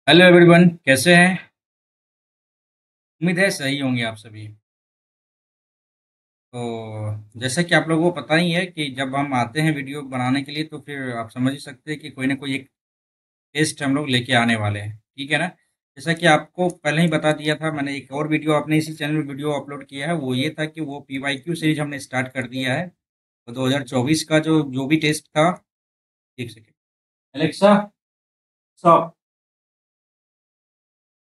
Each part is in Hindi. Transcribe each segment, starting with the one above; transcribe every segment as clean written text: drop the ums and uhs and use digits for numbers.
हेलो एवरीवन, कैसे हैं? उम्मीद है सही होंगे आप सभी। तो जैसा कि आप लोगों को पता ही है कि जब हम आते हैं वीडियो बनाने के लिए तो फिर आप समझ ही सकते हैं कि कोई ना कोई एक टेस्ट हम लोग लेके आने वाले हैं। ठीक है ना? जैसा कि आपको पहले ही बता दिया था, मैंने एक और वीडियो अपने इसी चैनल में वीडियो अपलोड किया है। वो ये था कि वो PYQ सीरीज हमने स्टार्ट कर दिया है। तो 2024 का जो जो भी टेस्ट था। एक सेकेंड, एलेक्सा स्टॉप।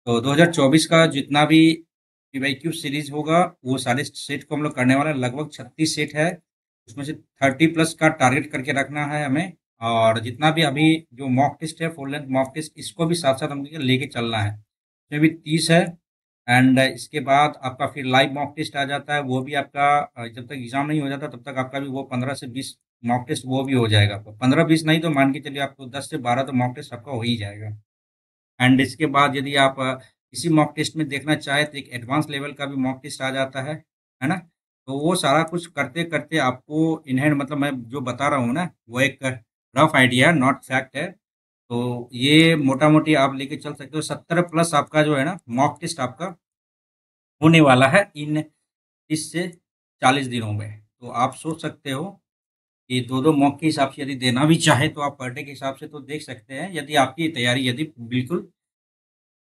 तो 2024 का जितना भी PYQ सीरीज होगा वो सारे सेट को हम लोग करने वाले हैं। लगभग 36 सेट है। उसमें से 30+ का टारगेट करके रखना है हमें। और जितना भी अभी जो मॉक टेस्ट है, फुल लेंथ मॉक टेस्ट, इसको भी साथ साथ हमको लेके चलना है। इसमें भी 30 है। एंड इसके बाद आपका फिर लाइव मॉक टेस्ट आ जाता है। वो भी आपका जब तक एग्जाम नहीं हो जाता तब तक आपका भी वो 15 से 20 मॉक टेस्ट वो भी हो जाएगा। तो 15-20 नहीं तो मान के चलिए आपको 10 से 12 तो मॉक टेस्ट आपका हो ही जाएगा। एंड इसके बाद यदि आप किसी मॉक टेस्ट में देखना चाहें तो एक एडवांस लेवल का भी मॉक टेस्ट आ जाता है ना? तो वो सारा कुछ करते करते आपको इन हैंड, मतलब मैं जो बता रहा हूँ ना, वो एक रफ आइडिया नॉट फैक्ट है। तो ये मोटा मोटी आप लेके चल सकते हो। 70+ आपका जो है ना मॉक टेस्ट आपका होने वाला है इन 30 से 40 दिनों में। तो आप सोच सकते हो कि दो दो मॉक के हिसाब से यदि देना भी चाहे तो आप पर डे के हिसाब से तो देख सकते हैं, यदि आपकी तैयारी यदि बिल्कुल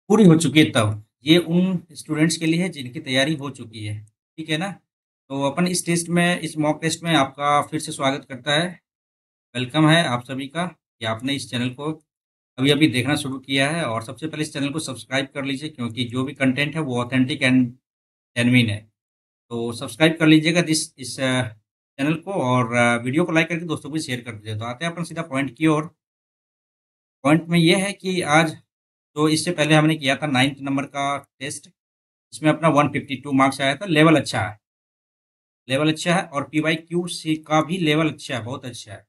पूरी हो चुकी है तब। ये उन स्टूडेंट्स के लिए है जिनकी तैयारी हो चुकी है। ठीक है ना? तो अपन इस टेस्ट में, इस मॉक टेस्ट में आपका फिर से स्वागत करता है। वेलकम है आप सभी का कि आपने इस चैनल को अभी अभी देखना शुरू किया है। और सबसे पहले इस चैनल को सब्सक्राइब कर लीजिए, क्योंकि जो भी कंटेंट है वो ऑथेंटिक एंड जेन्युइन है। तो सब्सक्राइब कर लीजिएगा इस चैनल को, और वीडियो को लाइक करके दोस्तों को शेयर कर दीजिए। तो आते हैं अपन सीधा पॉइंट की ओर। पॉइंट में ये है कि आज, तो इससे पहले हमने किया था 9th नंबर का टेस्ट। इसमें अपना 152 मार्क्स आया था। लेवल अच्छा है, लेवल अच्छा है। और PYQ सी का भी लेवल अच्छा है, बहुत अच्छा है।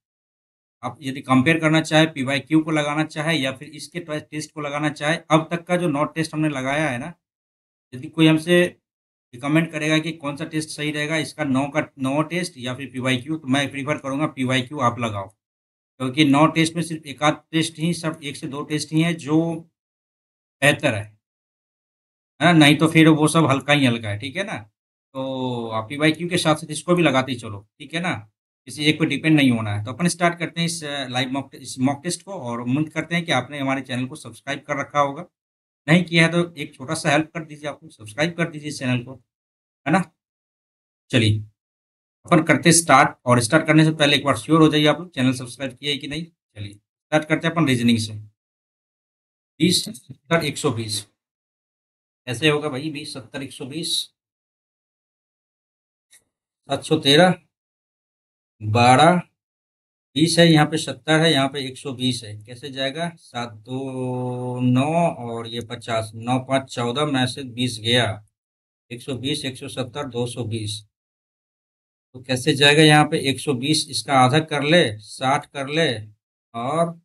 आप यदि कंपेयर करना चाहे, PYQ को लगाना चाहे या फिर इसके टेस्ट को लगाना चाहे, अब तक का जो 9 टेस्ट हमने लगाया है ना, यदि कोई हमसे रिकमेंड करेगा कि कौन सा टेस्ट सही रहेगा, इसका 9 टेस्ट या फिर PYQ, तो मैं प्रीफर करूंगा PYQ आप लगाओ। क्योंकि 9 टेस्ट में सिर्फ एक आध टेस्ट ही, सब 1 से 2 टेस्ट ही है जो बेहतर है ना? नहीं तो फिर वो सब हल्का ही हल्का है। ठीक है ना? तो आप PYQ के साथ साथ इसको भी लगाते ही चलो। ठीक है ना? किसी एक पे डिपेंड नहीं होना है। तो अपन स्टार्ट करते हैं इस मॉक टेस्ट को, और उम्मीद करते हैं कि आपने हमारे चैनल को सब्सक्राइब कर रखा होगा। नहीं किया है तो एक छोटा सा हेल्प कर दीजिए, आपको सब्सक्राइब कर दीजिए इस चैनल को। है ना? चलिए अपन करते स्टार्ट। और स्टार्ट करने से पहले एक बार श्योर हो जाइए आप लोग चैनल सब्सक्राइब किए है कि नहीं। चलिए स्टार्ट करते हैं अपन रीजनिंग से। 20, 70, 120 ऐसे होगा भाई। 20, 70, 120, 713, 12, 20 है यहाँ पे, 70 है यहाँ पे, 120 है। कैसे जाएगा? 7, 2, 9 और ये 50, 9, 5, 14 में से 20 गया। 120, 170, 220। तो कैसे जाएगा यहाँ पे? 120 इसका आधा कर ले, 60 कर ले। और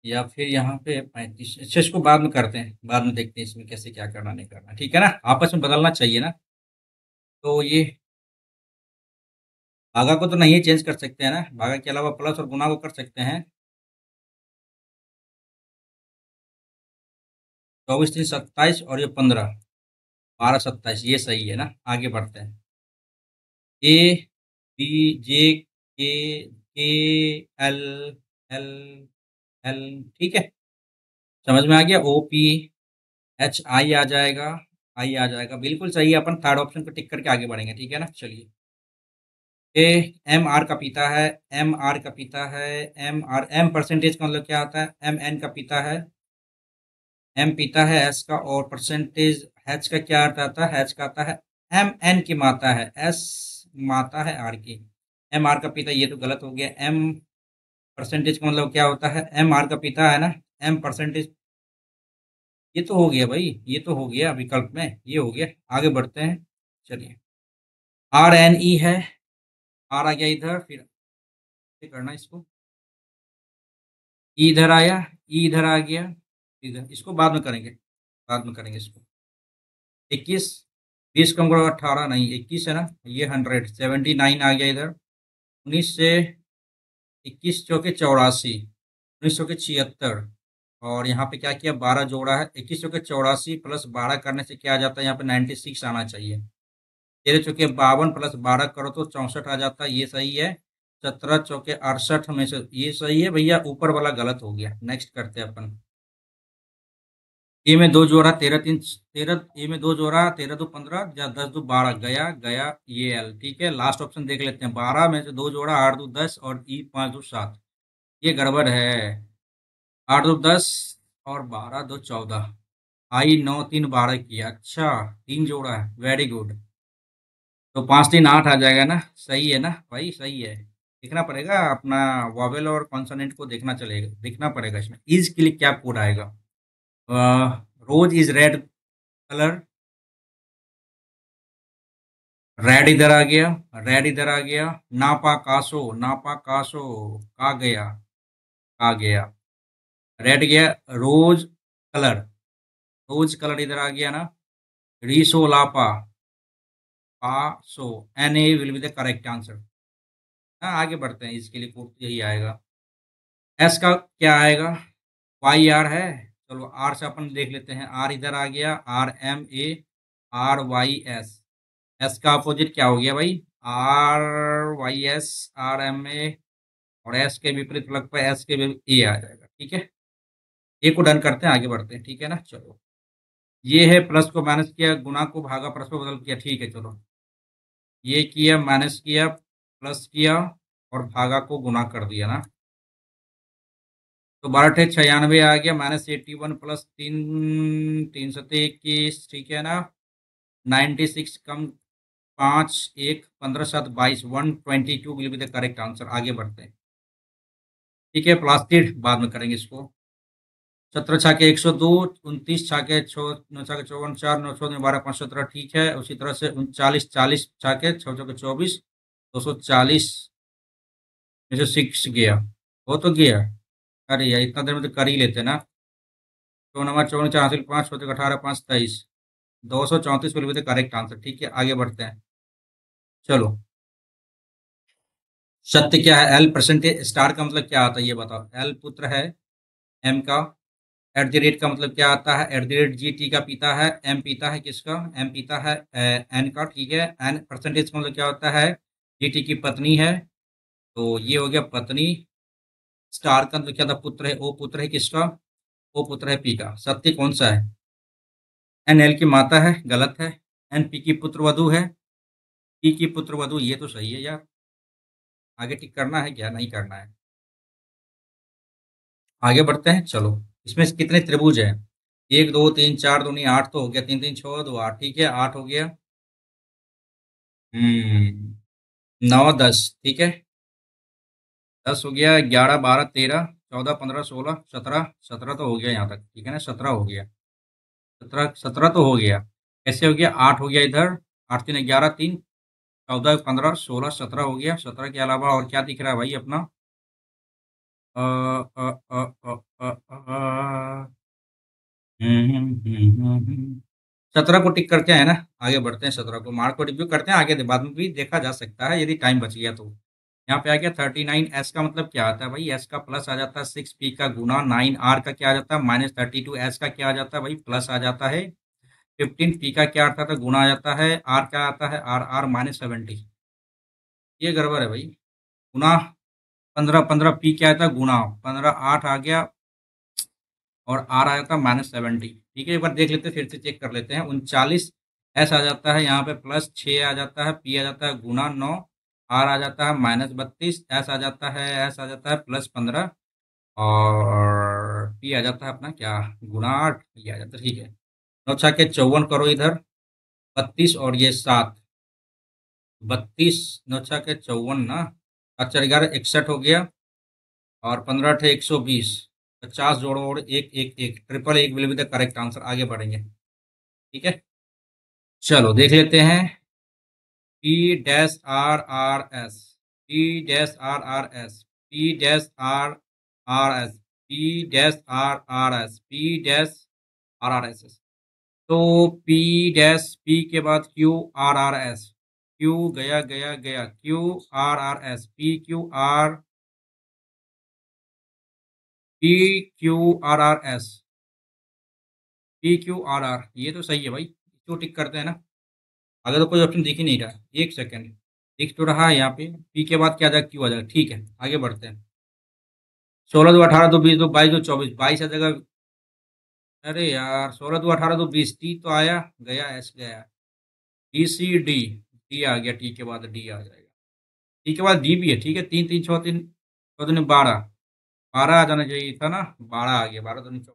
या फिर यहाँ पे 35। अच्छा, इसको बाद में करते हैं, बाद में देखते हैं इसमें कैसे क्या करना नहीं करना। ठीक है ना? आपस में बदलना चाहिए ना। तो ये भागा को तो नहीं चेंज कर सकते हैं ना, भागा के अलावा प्लस और गुना को कर सकते हैं। 24, 3, 27 और ये 15, 12, 27, ये सही है ना? आगे बढ़ते हैं। ए, बी, जे, के, के, एल, एल, एल। ठीक है, समझ में आ गया। ओ, पी, एच, आई आ जाएगा। आई आ जाएगा, बिल्कुल सही है। अपन थर्ड ऑप्शन को टिक करके आगे बढ़ेंगे। ठीक है ना? चलिए। ए, एम आर का पिता है। एम आर का पिता है। एम आर, एम परसेंटेज का मतलब क्या होता है? एम एन का पिता है। एम पिता है एस का, और परसेंटेज एच का क्या अर्थ आता है? एच का आता है एम एन की माता है, एस माता है आर की। एम आर का पिता, ये तो गलत हो गया। एम परसेंटेज का मतलब क्या होता है? एम आर का पिता है ना, एम परसेंटेज। ये तो हो गया भाई, ये तो हो गया विकल्प में, ये हो गया। आगे बढ़ते हैं। चलिए। आर एन ई है। आर आ गया इधर, फिर से करना इसको। ई इधर आया, ई इधर आ गया, इधर। इसको बाद में करेंगे, बाद में करेंगे इसको। 21, 20 कम करो, 18 नहीं 21 है ना? ये 100, 79 आ गया इधर। 19 से 21 चौके 84, 1976। और यहाँ पे क्या किया, 12 जोड़ा है, 2184 प्लस 12 करने से क्या आ जाता है, यहाँ पे 96 आना चाहिए। 13 चौके 52 प्लस 12 करो तो 64 आ जाता है, ये सही है। 17 चौके 68 में से ये सही है भैया, ऊपर वाला गलत हो गया। नेक्स्ट करते हैं अपन। ए में दो जोड़ा 13 ए में दो जोड़ा 13 2 15 या 10 2 12 गया गया, ये एल ठीक है। लास्ट ऑप्शन देख लेते हैं, 12 में से दो जोड़ा 8 2 10 और ई 5 2 7, ये गड़बड़ है। 8 2 10 और 12 2 14, आई 9 3 12 किया, अच्छा 3 जोड़ा है, वेरी गुड। तो 5 3 8 आ जाएगा ना, सही है ना भाई, सही है। देखना पड़ेगा अपना वॉवेल और कॉन्सोनेंट को, देखना चलेगा, देखना पड़ेगा इसमें। इज के लिए क्या कोड आएगा, रोज इज रेड कलर, रेड इधर आ गया, रेड इधर आ गया। नापा कासो, नापा कासो, का गया, का गया, रेड गया। रोज कलर, रोज कलर इधर आ गया ना। रीसो लापा, पासो, N A will be the correct answer. हाँ, आगे बढ़ते हैं, इसके लिए कोड यही आएगा। एस का क्या आएगा, वाई आर है। चलो आर से अपन देख लेते हैं, आर इधर आ गया, R M A, R Y S. S का अपोजिट क्या हो गया भाई, R Y S, R M A. और एस के विपरीत प्लग पर एस के ए आ जाएगा, ठीक है। ए को डन करते हैं, आगे बढ़ते हैं, ठीक है ना। चलो, ये है प्लस को माइनस किया, गुना को भागा प्लस को बदल किया, ठीक है। चलो, ये किया, माइनस किया, प्लस किया, और भागा को गुना कर दिया ना। तो 12 96 आ गया, -81 प्लस 3 3 7 21, ठीक है ना। 96 कम 5 1 15 7 22, 122 will be the correct answer. आगे बढ़ते हैं, ठीक है। प्लास्टिक बाद में करेंगे इसको। 17 छाके 102, 29 छाके 9 छाके 54, 4 9 14 12 5 17, ठीक है। उसी तरह से 39 40 छाके 6 चौके 24, 240 में से 6 गया, वो तो गया। अरे यार, इतना देर में तो कर ही लेते ना। 2 नंबर 54 4 5 होते 18 5 23, 234 will be the correct answer, ठीक है। आगे बढ़ते हैं, चलो। सत्य क्या है, एल परसेंटेज स्टार का मतलब क्या आता है, ये बताओ। एल पुत्र है एम का, एट द रेट का मतलब क्या आता है, at the rate G T का पिता है, एम पिता है किसका, एम पिता है एन का, ठीक है। एन परसेंटेज का मतलब क्या होता है, जी टी की पत्नी है, तो ये हो गया पत्नी। स्टार का मतलब क्या था, पुत्र है, ओ पुत्र है किसका, ओ पुत्र है पी का। सत्य कौन सा है, एन एल की माता है, गलत है। एन पी की पुत्र वधु है, पी की पुत्र वधु, ये तो सही है यार। आगे टिक करना है क्या, नहीं करना है। आगे बढ़ते हैं, चलो। इसमें से कितने त्रिभुज हैं, 1 2 3 4 दूनी 8 तो हो गया, 3 3 6 2 8, ठीक है, 8 हो गया। 9 10, ठीक है। 10 हो गया, 11 12 13 14 15 16 17 तो हो गया यहाँ तक, ठीक है ना। 17 हो गया, 17 तो हो गया। कैसे हो गया, 8 हो गया इधर, 8 3 11 3 14 15 16 17 हो गया। 17 के अलावा और क्या दिख रहा है भाई अपना, अ, अ, अ, अ, अ, अ, 17 को टिक करते हैं ना, आगे बढ़ते हैं। 17 को मार्क को रिव्यू करते हैं, आगे बाद में भी देखा जा सकता है यदि टाइम बच गया तो। यहाँ पे आ गया 39, एस का मतलब क्या आता है भाई, एस का प्लस आ जाता है 6 पी का गुना 9, आर का क्या आ जाता है -32, एस का क्या आ जाता है भाई, प्लस आ जाता है 15, पी का क्या आता था, गुना आ जाता है, आर क्या आता है, आर आर -70, ये गड़बड़ है भाई। गुना 15 15, पी क्या आता है गुना 15, 8 आ गया, और आर आ जाता है -70, ठीक है। एक बार देख लेते हैं, फिर से चेक कर लेते हैं। 39 एस आ जाता है यहाँ पे प्लस 6 आ जाता है, पी आ जाता है गुना 9, आर आ जाता है -32, एस आ जाता है +15, और पी आ जाता है अपना क्या, गुना 8, ये आ जाता है, ठीक है। 9 6 54 करो इधर, 32 और ये 7, 32 9 6 54 ना, 4 4 11 61 हो गया, और 15 × 120, 50 जोड़ो और एक एक एक, ट्रिपल एक will be the correct answer. आगे बढ़ेंगे, ठीक है। चलो देख लेते हैं, P dash R R S, P dash R R S, P dash R R S, P dash R R S, P dash R R S S. तो पी डैश, पी के बाद Q R R S, Q गया गया गया, Q R R S, P Q R PQRRS, PQRR, ये तो सही है भाई, इसको टिक करते हैं ना। अगर तो कोई ऑप्शन दिख ही नहीं रहा, एक सेकंड, दिख तो रहा है यहाँ पे, पी के बाद क्या आ जाएगा, क्यू आ जाएगा, ठीक है आगे बढ़ते हैं। 16 2 18 2 20 2 22 2 24, 22 आ जाएगा। अरे यार 16 2 18 2 20, टी तो आया, गया एस गया, बी सी डी, डी आ गया, टी के बाद डी आ जाएगा, टी के बाद डी भी है, ठीक है, 3 3 6 3 14 12, 12 आ जाना चाहिए था ना, 12 आ गया, 12 2 14,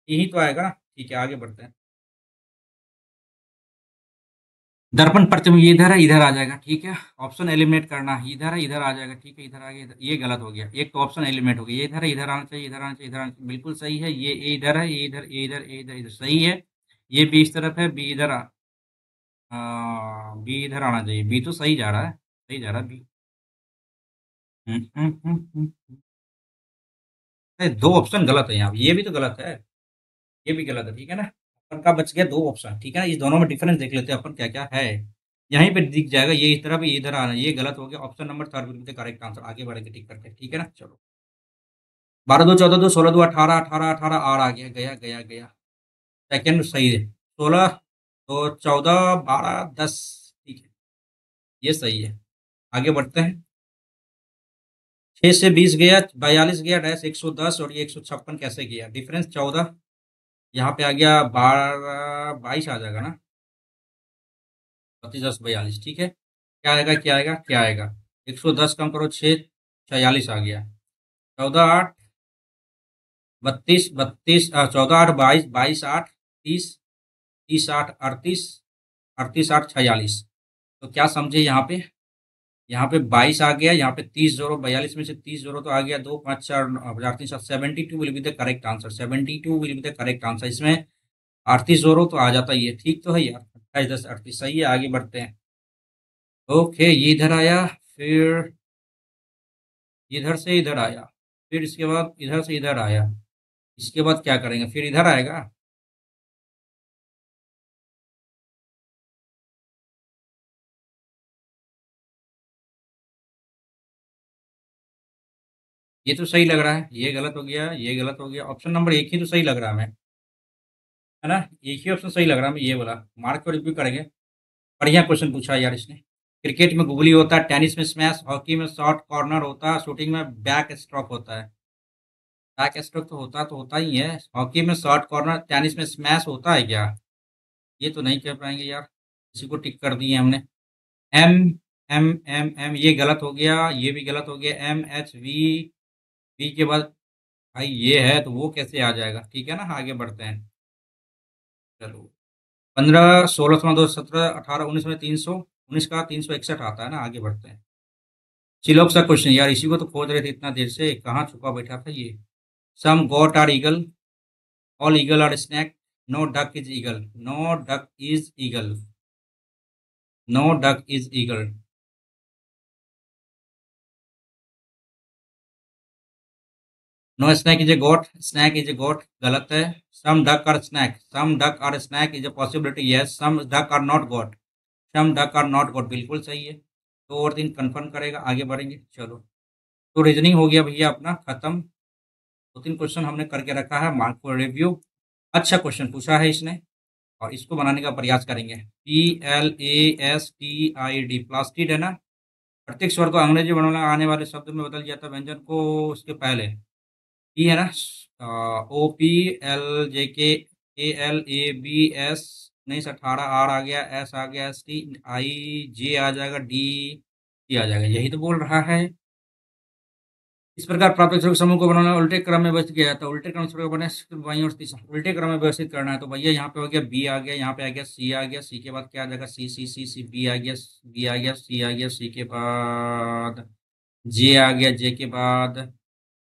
यही तो आएगा ना, ठीक है आगे बढ़ते हैं। दर्पण प्रतिबिंब ये इधर है, इधर आ जाएगा, ठीक है, ऑप्शन एलिमिनेट करना है, इधर है इधर आ जाएगा, ठीक है, इधर आ गया, ये गलत हो गया, एक तो ऑप्शन एलिमिनेट हो गया, ये इधर है इधर आना चाहिए, इधर आना चाहिए, इधर आना चाहिए, बिल्कुल सही है, ये ए इधर है, ये इधर, ए इधर, ए इधर, इधर सही है, ये बी इस तरफ है, बी इधर बी इधर आना चाहिए, बी तो सही जा रहा है, सही जा रहा है बी। अरे, दो ऑप्शन गलत है यहाँ, ये भी तो गलत है, ये भी गलत है, ठीक है ना, अपन का बच गया दो ऑप्शन, ठीक है ना, इस दोनों में डिफरेंस देख लेते हैं अपन क्या क्या है, यहीं पे दिख जाएगा, ये इस तरह भी इधर आना, ये गलत हो गया, option number third will be the correct answer, आगे बढ़ेंगे टिक करके, ठीक है ना, चलो। 12 2 14 2 16 2 18 18 आर आ गया, गया गया गया, सेकंड सही है, 16 तो 14 12 10, ठीक है, ये सही है, आगे बढ़ते हैं। 6 से 20 गया, 42 गया, डैश 110, और ये 156 कैसे गया, डिफरेंस 14, यहाँ पे आ गया 12 22 आ जाएगा ना, 32 10 42, ठीक है, क्या आएगा क्या आएगा क्या आएगा, 110 कम करो 6, 46 आ गया, 14 8 32 32, 14 8 22, 22 8 30, 30 8 38, 38 8 46, तो क्या समझे यहाँ पे, यहाँ पे 22 आ गया, यहाँ पे 30 जोड़ो, 42 में से 30 जोड़ो तो आ गया 2 5 4 हजार 3 7, 72 will be the correct answer, 72 will be the correct answer, इसमें 38 जोड़ो तो आ जाता ही है, ठीक तो है यार, 28 10 38 सही है, आगे बढ़ते हैं। ओके, ये इधर आया, फिर इधर से इधर आया, फिर इसके बाद इधर से इधर आया, इसके बाद क्या करेंगे, फिर इधर आएगा, ये तो सही लग रहा है, ये गलत हो गया, ये गलत हो गया, ऑप्शन नंबर एक ही तो सही लग रहा है हमें, है ना, एक ही ऑप्शन सही लग रहा है हमें, ये वाला, मार्क को रिव्यू करेंगे। बढ़िया क्वेश्चन पूछा यार इसने, क्रिकेट में गुगली होता है, टेनिस में स्मैश, हॉकी में शॉर्ट कॉर्नर होता है, शूटिंग में बैक स्ट्रोक होता है, बैक स्ट्रोक तो होता ही है, हॉकी में शॉर्ट कॉर्नर, टेनिस में स्मैश होता है क्या, ये तो नहीं कह पाएंगे यार, इसी को टिक कर दिए हमने। एम एम एम एम ये गलत हो गया, ये भी गलत हो गया, एम एच वी, वी के बाद भाई ये है, तो वो कैसे आ जाएगा, ठीक है ना, आगे बढ़ते हैं, चलो। 15 16 16 17 18 19 में 319 का 361 आता है ना, आगे बढ़ते हैं। चिलोक सा क्वेश्चन यार, इसी को तो खोज रहे थे इतना देर से, कहाँ छुपा बैठा था ये। Some goat are eagle, all eagle are snake, no duck is eagle, no duck is eagle, no duck is eagle, no snake is a goat, snake is a goat गलत है, some duck are snake, some duck are snake is a possibility, yes, some duck are not goat, some duck are not goat, बिल्कुल सही है, तो और दिन कंफर्म करेगा, आगे बढ़ेंगे, चलो। तो रीजनिंग हो गया भैया अपना खत्म, 2 3 क्वेश्चन हमने करके रखा है, मार्क को रिव्यू, अच्छा क्वेश्चन पूछा है इसने, और इसको बनाने का प्रयास करेंगे। PLASTID, प्लास्टिड है ना, प्रत्येक स्वर को अंग्रेजी वर्णों में आने वाले शब्द में बदल दिया था, व्यंजन को उसके पहले, ई है ना, OPLJKALABS, 19 18 आर आ गया, एस आ गया, STI, J आ जाएगा, D आ जाएगा, यही तो बोल रहा है। इस प्रकार प्राप्त अक्षरों के समूह को बनाना उल्टे क्रम में व्यवस्थित किया जाता है, उल्टे क्रम से बने बाई और तीसरा उल्टे क्रम में व्यवस्थित करना है, तो भैया यहाँ पे हो गया बी आ गया, यहाँ पे आ गया सी आ गया, सी के बाद क्या आ जाएगा, सी सी सी सी, बी आ गया, बी आ गया, सी आ गया, सी के बाद जे आ गया, जे के बाद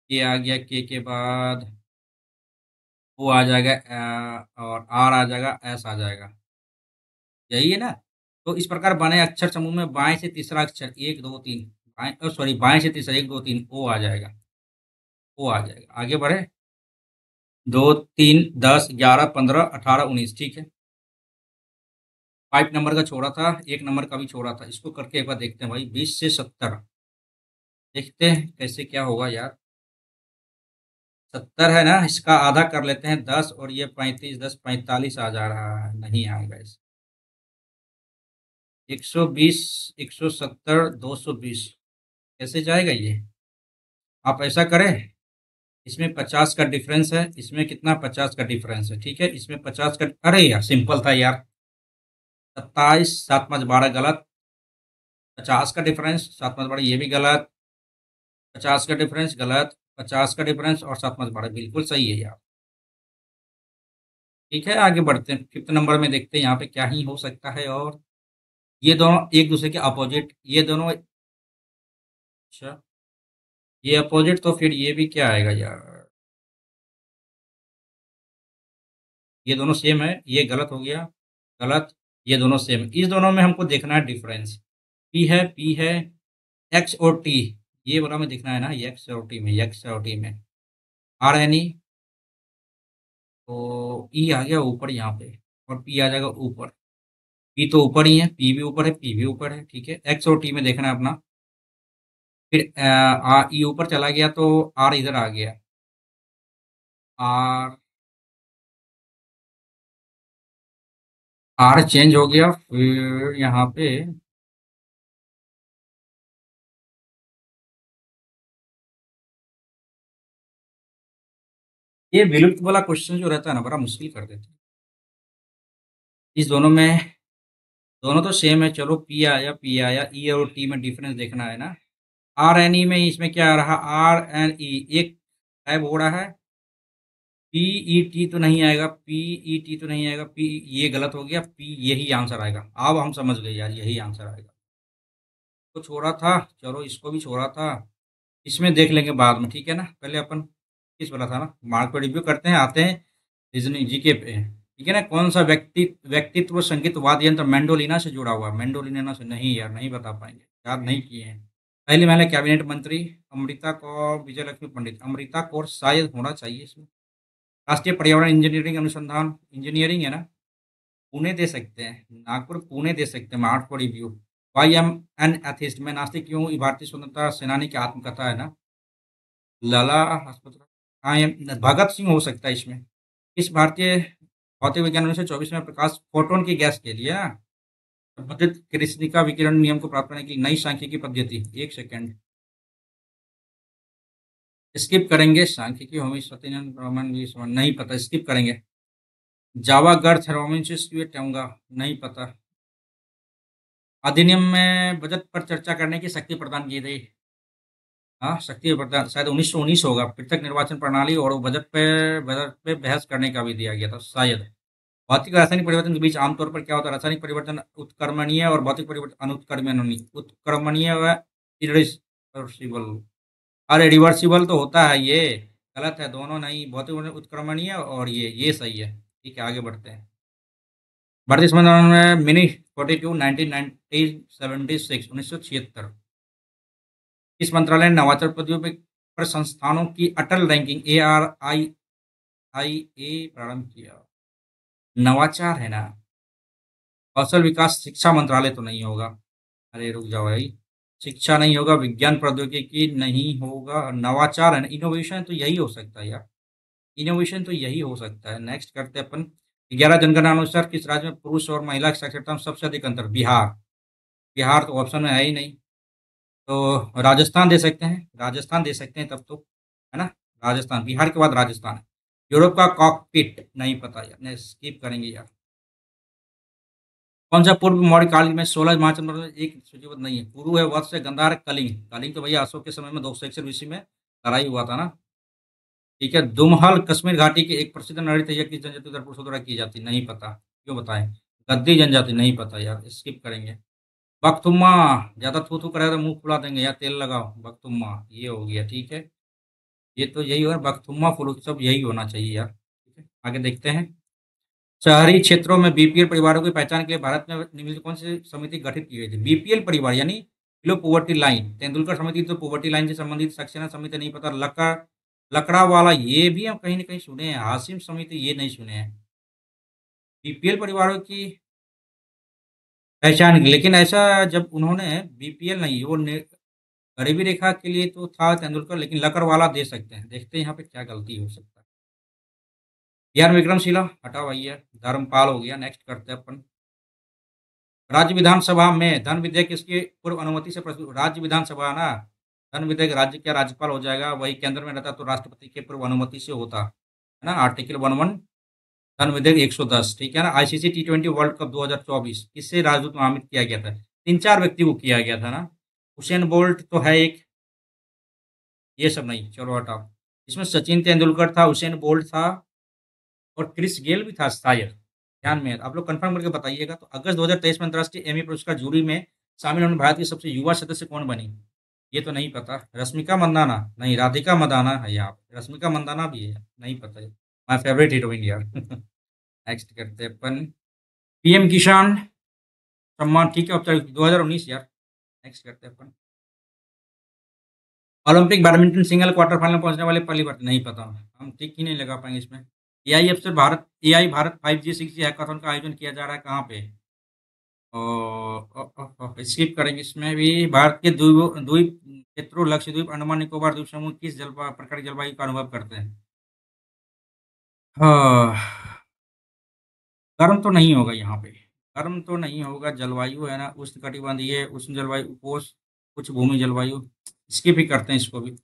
के आ गया, के बाद ओ आ जाएगा, और आर आ जाएगा, एस आ जाएगा, यही है ना। तो इस प्रकार बने अक्षर समूह में बाएं से तीसरा अक्षर, 1 2 3, बाएं सॉरी बाएं से तीसरा 1 2 3, ओ आ जाएगा, ओ आ जाएगा, आगे बढ़े, 2 3 10 11 15 18 19, ठीक है, 5 नंबर का छोड़ा था, 1 नंबर का भी छोड़ा था, इसको करके एक बार देखते हैं भाई, 20 से 70, देखते हैं कैसे क्या होगा यार। 70 है ना, इसका आधा कर लेते हैं 10 और ये 35, 10 45 आ जा रहा है, नहीं आएगा इस 120, 170, 220 कैसे जाएगा ये? आप ऐसा करें, इसमें 50 का डिफरेंस है, इसमें कितना 50 का डिफरेंस है, ठीक है, इसमें 50 का, अरे यार सिंपल था यार, 27, 7 5 12 गलत, 50 का डिफरेंस, 7 5 12 ये भी गलत, 50 का डिफरेंस गलत, 50 का डिफरेंस और 7 5 12 बिल्कुल सही है यार। ठीक है, आगे बढ़ते हैं, फिफ्थ नंबर में देखते हैं यहाँ पे क्या ही हो सकता है। और ये दोनों एक दूसरे के अपोजिट, ये दोनों, अच्छा ये अपोजिट, तो फिर ये भी क्या आएगा यार, ये दोनों सेम है, ये गलत हो गया, गलत, ये दोनों सेम है, इस दोनों में हमको देखना है डिफरेंस, पी है, एक्स और टी, ये वाला में देखना है ना, एक्स और टी में, एक्स और टी में, आर एन ई, तो ई आ गया ऊपर यहाँ पे, और पी आ जाएगा ऊपर, पी तो ऊपर ही है, पी भी ऊपर है, पी भी ऊपर है, ठीक है, एक्स और टी में देखना है अपना, फिर ई ऊपर चला गया तो आर इधर आ गया, आर, आर चेंज हो गया, फिर यहाँ पे ये विलुप्त वाला क्वेश्चन जो रहता है ना, बड़ा मुश्किल कर देते हैं। इस दोनों में, दोनों तो सेम है, चलो पी आया, ई और टी में डिफरेंस देखना है ना, आर एन ई में इसमें क्या आ रहा, आर एन ई एक टाइप हो रहा है, पी ई टी तो नहीं आएगा, पी ई टी तो नहीं आएगा, पी ये गलत हो गया, पी यही आंसर आएगा, अब हम समझ गए यार, यही आंसर आएगा, तो छोड़ा था, चलो इसको भी छोड़ा था, इसमें देख लेंगे बाद में, ठीक है ना, पहले अपन किस वाला था ना, मार्क पर रिव्यू करते हैं, आते हैं रीजनिंग जीके पे, ठीक है ना, कौन सा व्यक्तित्व संगीत वाद्य यंत्र मैंडोलिना से जुड़ा हुआ है, मैंडोलिना से, नहीं यार नहीं बता पाएंगे, याद नहीं किए हैं। पहली महिला कैबिनेट मंत्री अमृता कौर, विजय लक्ष्मी पंडित, अमृता कौर शायद होना चाहिए इसमें। राष्ट्रीय पर्यावरण इंजीनियरिंग अनुसंधान, इंजीनियरिंग है ना, पुणे दे सकते हैं, नागपुर पुणे दे सकते हैं, marked for review. Why am an atheist, मैं नास्तिक क्यों, ये भारतीय स्वतंत्रता सेनानी की आत्मकथा है ना, लाला अस्पताल, हाँ ये भगत सिंह हो सकता है इसमें। किस भारतीय भौतिक विज्ञान में से 24 में प्रकाश फोटोन की गैस के लिए ना, संबंधित कृष्णिका विकिरण नियम को प्राप्त करने की नई सांख्यिकी पद्धति, एक सेकेंड स्किप करेंगे, सांख्यिकी होमी सत्यनारायण ब्राह्मण भी नहीं पता, स्किप करेंगे। जावा गर्थ रोमिंसिस होगा, नहीं पता। अधिनियम में बजट पर चर्चा करने की शक्ति प्रदान की गई, हाँ शक्ति प्रदान शायद 1919 होगा, पृथक निर्वाचन प्रणाली और बजट पे बहस करने का भी दिया गया था शायद। भौतिक रासायनिक परिवर्तन के बीच आमतौर पर क्या होता है, रासायनिक परिवर्तन उत्क्रमणीय और भौतिक परिवर्तन अनुत्क्रमणीय, उत्क्रमणीय व इरिवर्सिबल, अरे रिवर्सिबल तो होता है ये, गलत है, दोनों नहीं, भौतिक परिवर्तन उत्क्रमणीय और ये सही है, ठीक है आगे बढ़ते हैं। भारतीय संविधान में मिनी 42 1976 1976, इस मंत्रालय ने नवाचार पद्धतियों पर संस्थानों की अटल रैंकिंग ARIIA प्रारंभ किया, नवाचार है ना, कौशल विकास शिक्षा मंत्रालय तो नहीं होगा, अरे रुक जाओ भाई, शिक्षा नहीं होगा, विज्ञान प्रौद्योगिकी नहीं होगा, नवाचार है ना, इनोवेशन तो यही हो सकता है यार, इनोवेशन तो यही हो सकता है। नेक्स्ट करते हैं अपन, 11 जनगणना अनुसार किस राज्य में पुरुष और महिला की साक्षरता में सबसे अधिक अंतर, बिहार, बिहार तो ऑप्शन में है ही नहीं, तो राजस्थान दे सकते हैं, राजस्थान दे सकते हैं तब तो, है ना, राजस्थान, बिहार के बाद राजस्थान है। यूरोप का कॉकपिट नहीं पता यार, नहीं स्किप करेंगे यार। कौन सा पूर्व मौर्य काल में 16 मार्च एक सूचीबद्ध नहीं है, पुरु है, वत्स है, गंधार है, कलिंग, कलिंग तो भैया अशोक के समय में 261 ईस्वी में लड़ाई हुआ था ना, ठीक है। दुमहल कश्मीर घाटी की एक प्रसिद्ध नृत्य है, किस जनजाति द्वारा पुरुषों द्वारा की जाती, नहीं पता, क्यों बताएं, गद्दी जनजाति, नहीं पता यार, स्किप करेंगे। बख्तुम्मा, ज्यादा थू थू करेगा तो मुंह फुला देंगे यार, तेल लगाओ, बख्तुम्मा ये हो गया, ठीक है, ये तो यही होगा, बख्तुम्मा फुल उत्सव यही होना चाहिए यार, ठीक है आगे देखते हैं। शहरी क्षेत्रों में बीपीएल परिवारों की पहचान के लिए भारत में निम्नलिखित कौन सी समिति गठित की गई थी, बीपीएल परिवार यानी बिलो पोवर्टी लाइन, तेंदुलकर समिति तो पोवर्टी लाइन से संबंधित, सक्सेना समिति नहीं पता, लकड़ा वाला ये भी हम कहीं ना कहीं सुने हैं, हासिम समिति ये नहीं सुने हैं, बीपीएल परिवारों की पहचान की, लेकिन ऐसा जब उन्होंने बीपीएल नहीं, वो गरीबी रेखा के लिए तो था तेंदुलकर, लेकिन लकड़वाला दे सकते हैं। देखते हैं यहाँ पे क्या गलती हो सकता है। यार विक्रमशिला हटाओ भैया, धर्मपाल हो गया। नेक्स्ट करते हैं अपन। राज्य विधानसभा में धन विधेयक किसकी पूर्व अनुमति से प्रस्तुत? राज्य विधानसभा ना, धन विधेयक राज्य का राज्यपाल हो जाएगा, वही केंद्र में रहता तो राष्ट्रपति के पूर्व अनुमति से होता है ना। आर्टिकल 11 धन विधेयक 110, ठीक है ना। आईसीसी T20 वर्ल्ड कप 2024 किससे राजदूत नामित किया गया था? 3-4 व्यक्ति को किया गया था ना। हुसैन बोल्ट तो है एक, ये सब नहीं, चलो हटाओ। इसमें सचिन तेंदुलकर था, हुसैन बोल्ट था, और क्रिस गेल भी था शायद। ध्यान में है। आप लोग कंफर्म करके बताइएगा। तो अगस्त 2023 में अंतर्राष्ट्रीय एमी पुरस्कार जूरी में शामिल होने भारत की सबसे युवा सदस्य कौन बनी? ये तो नहीं पता। रश्मिका मंदाना नहीं, राधिका मदाना है यहाँ पे। रश्मिका मंदाना भी है, नहीं पता है। माय फेवरेट हीरोइन यार। नेक्स्ट करते हैं अपन। पीएम किसान सम्मान, ठीक है, औपचारिक 2019 यार। नेक्स्ट करते हैं अपन। Olympic badminton single quarter final पहुंचने वाले पहली बार, नहीं पता, हम टिक ही नहीं लगा पाएंगे इसमें। एआईएफ से Bharat, AI Bharat 5G 6G hackathon का आयोजन किया जा रहा है कहाँ पे? और स्किप करेंगे इसमें भी। भारत के द्वीप द्वीप क्षेत्रों लक्षद्वीप अंडमान निकोबार द्वीप समूह किस जल प्रकार की जलवायु का अनुभव करते हैं? हाँ, गर्म तो नहीं होगा यहाँ पे, गर्म तो नहीं होगा। जलवायु है ना उष्ण कटिबंधीय, उष्ण जलवायु, उपोष्ण, कुछ भूमि जलवायु। स्किप ही करते हैं इसको भी।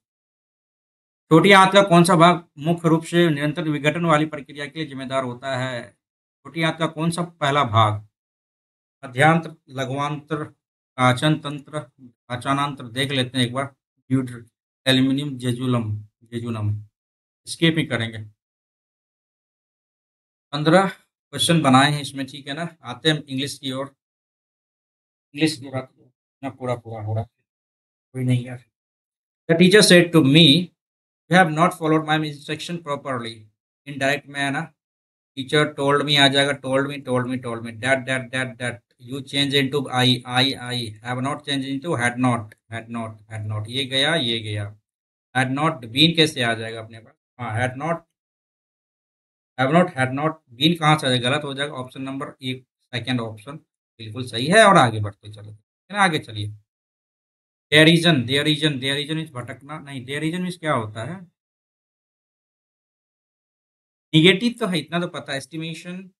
छोटी आंत का कौन सा भाग मुख्य रूप से निरंतर विघटन वाली प्रक्रिया के लिए जिम्मेदार होता है? छोटी आंत का कौन सा पहला भाग? मध्यांत्र, लघुआंत्र, पाचन तंत्र, पाचनांत्र। देख लेते हैं एक बार। ब्यूटर, एल्यूमिनियम, जेजुलम, जेजुनम। स्किप ही करेंगे। 15 क्वेश्चन बनाए हैं इसमें, ठीक है ना। आते हैं इंग्लिश की ओर। इंग्लिश की बात ना, पूरा पूरा हो रहा है, कोई नहीं यार। The teacher said to me, you have not followed my instruction properly. Indirect में है ना। टीचर टोल्ड मी आ जाएगा, told me, told me, told me, that you change into I have not change into had not, had not, ये गया, ये गया। हैड नॉट बीन कैसे आ जाएगा अपने पास? हाँ, had not, had not been कहाँ से आ जाएगा? गलत हो जाएगा। ऑप्शन नंबर एक, सेकंड ऑप्शन बिल्कुल सही है। और आगे बढ़ते चलो, है ना, आगे चलिए। देयरिजन इज भटकना नहीं, देयरिजन मीन्स क्या होता है? निगेटिव तो है, इतना तो पता है। एस्टिमेशन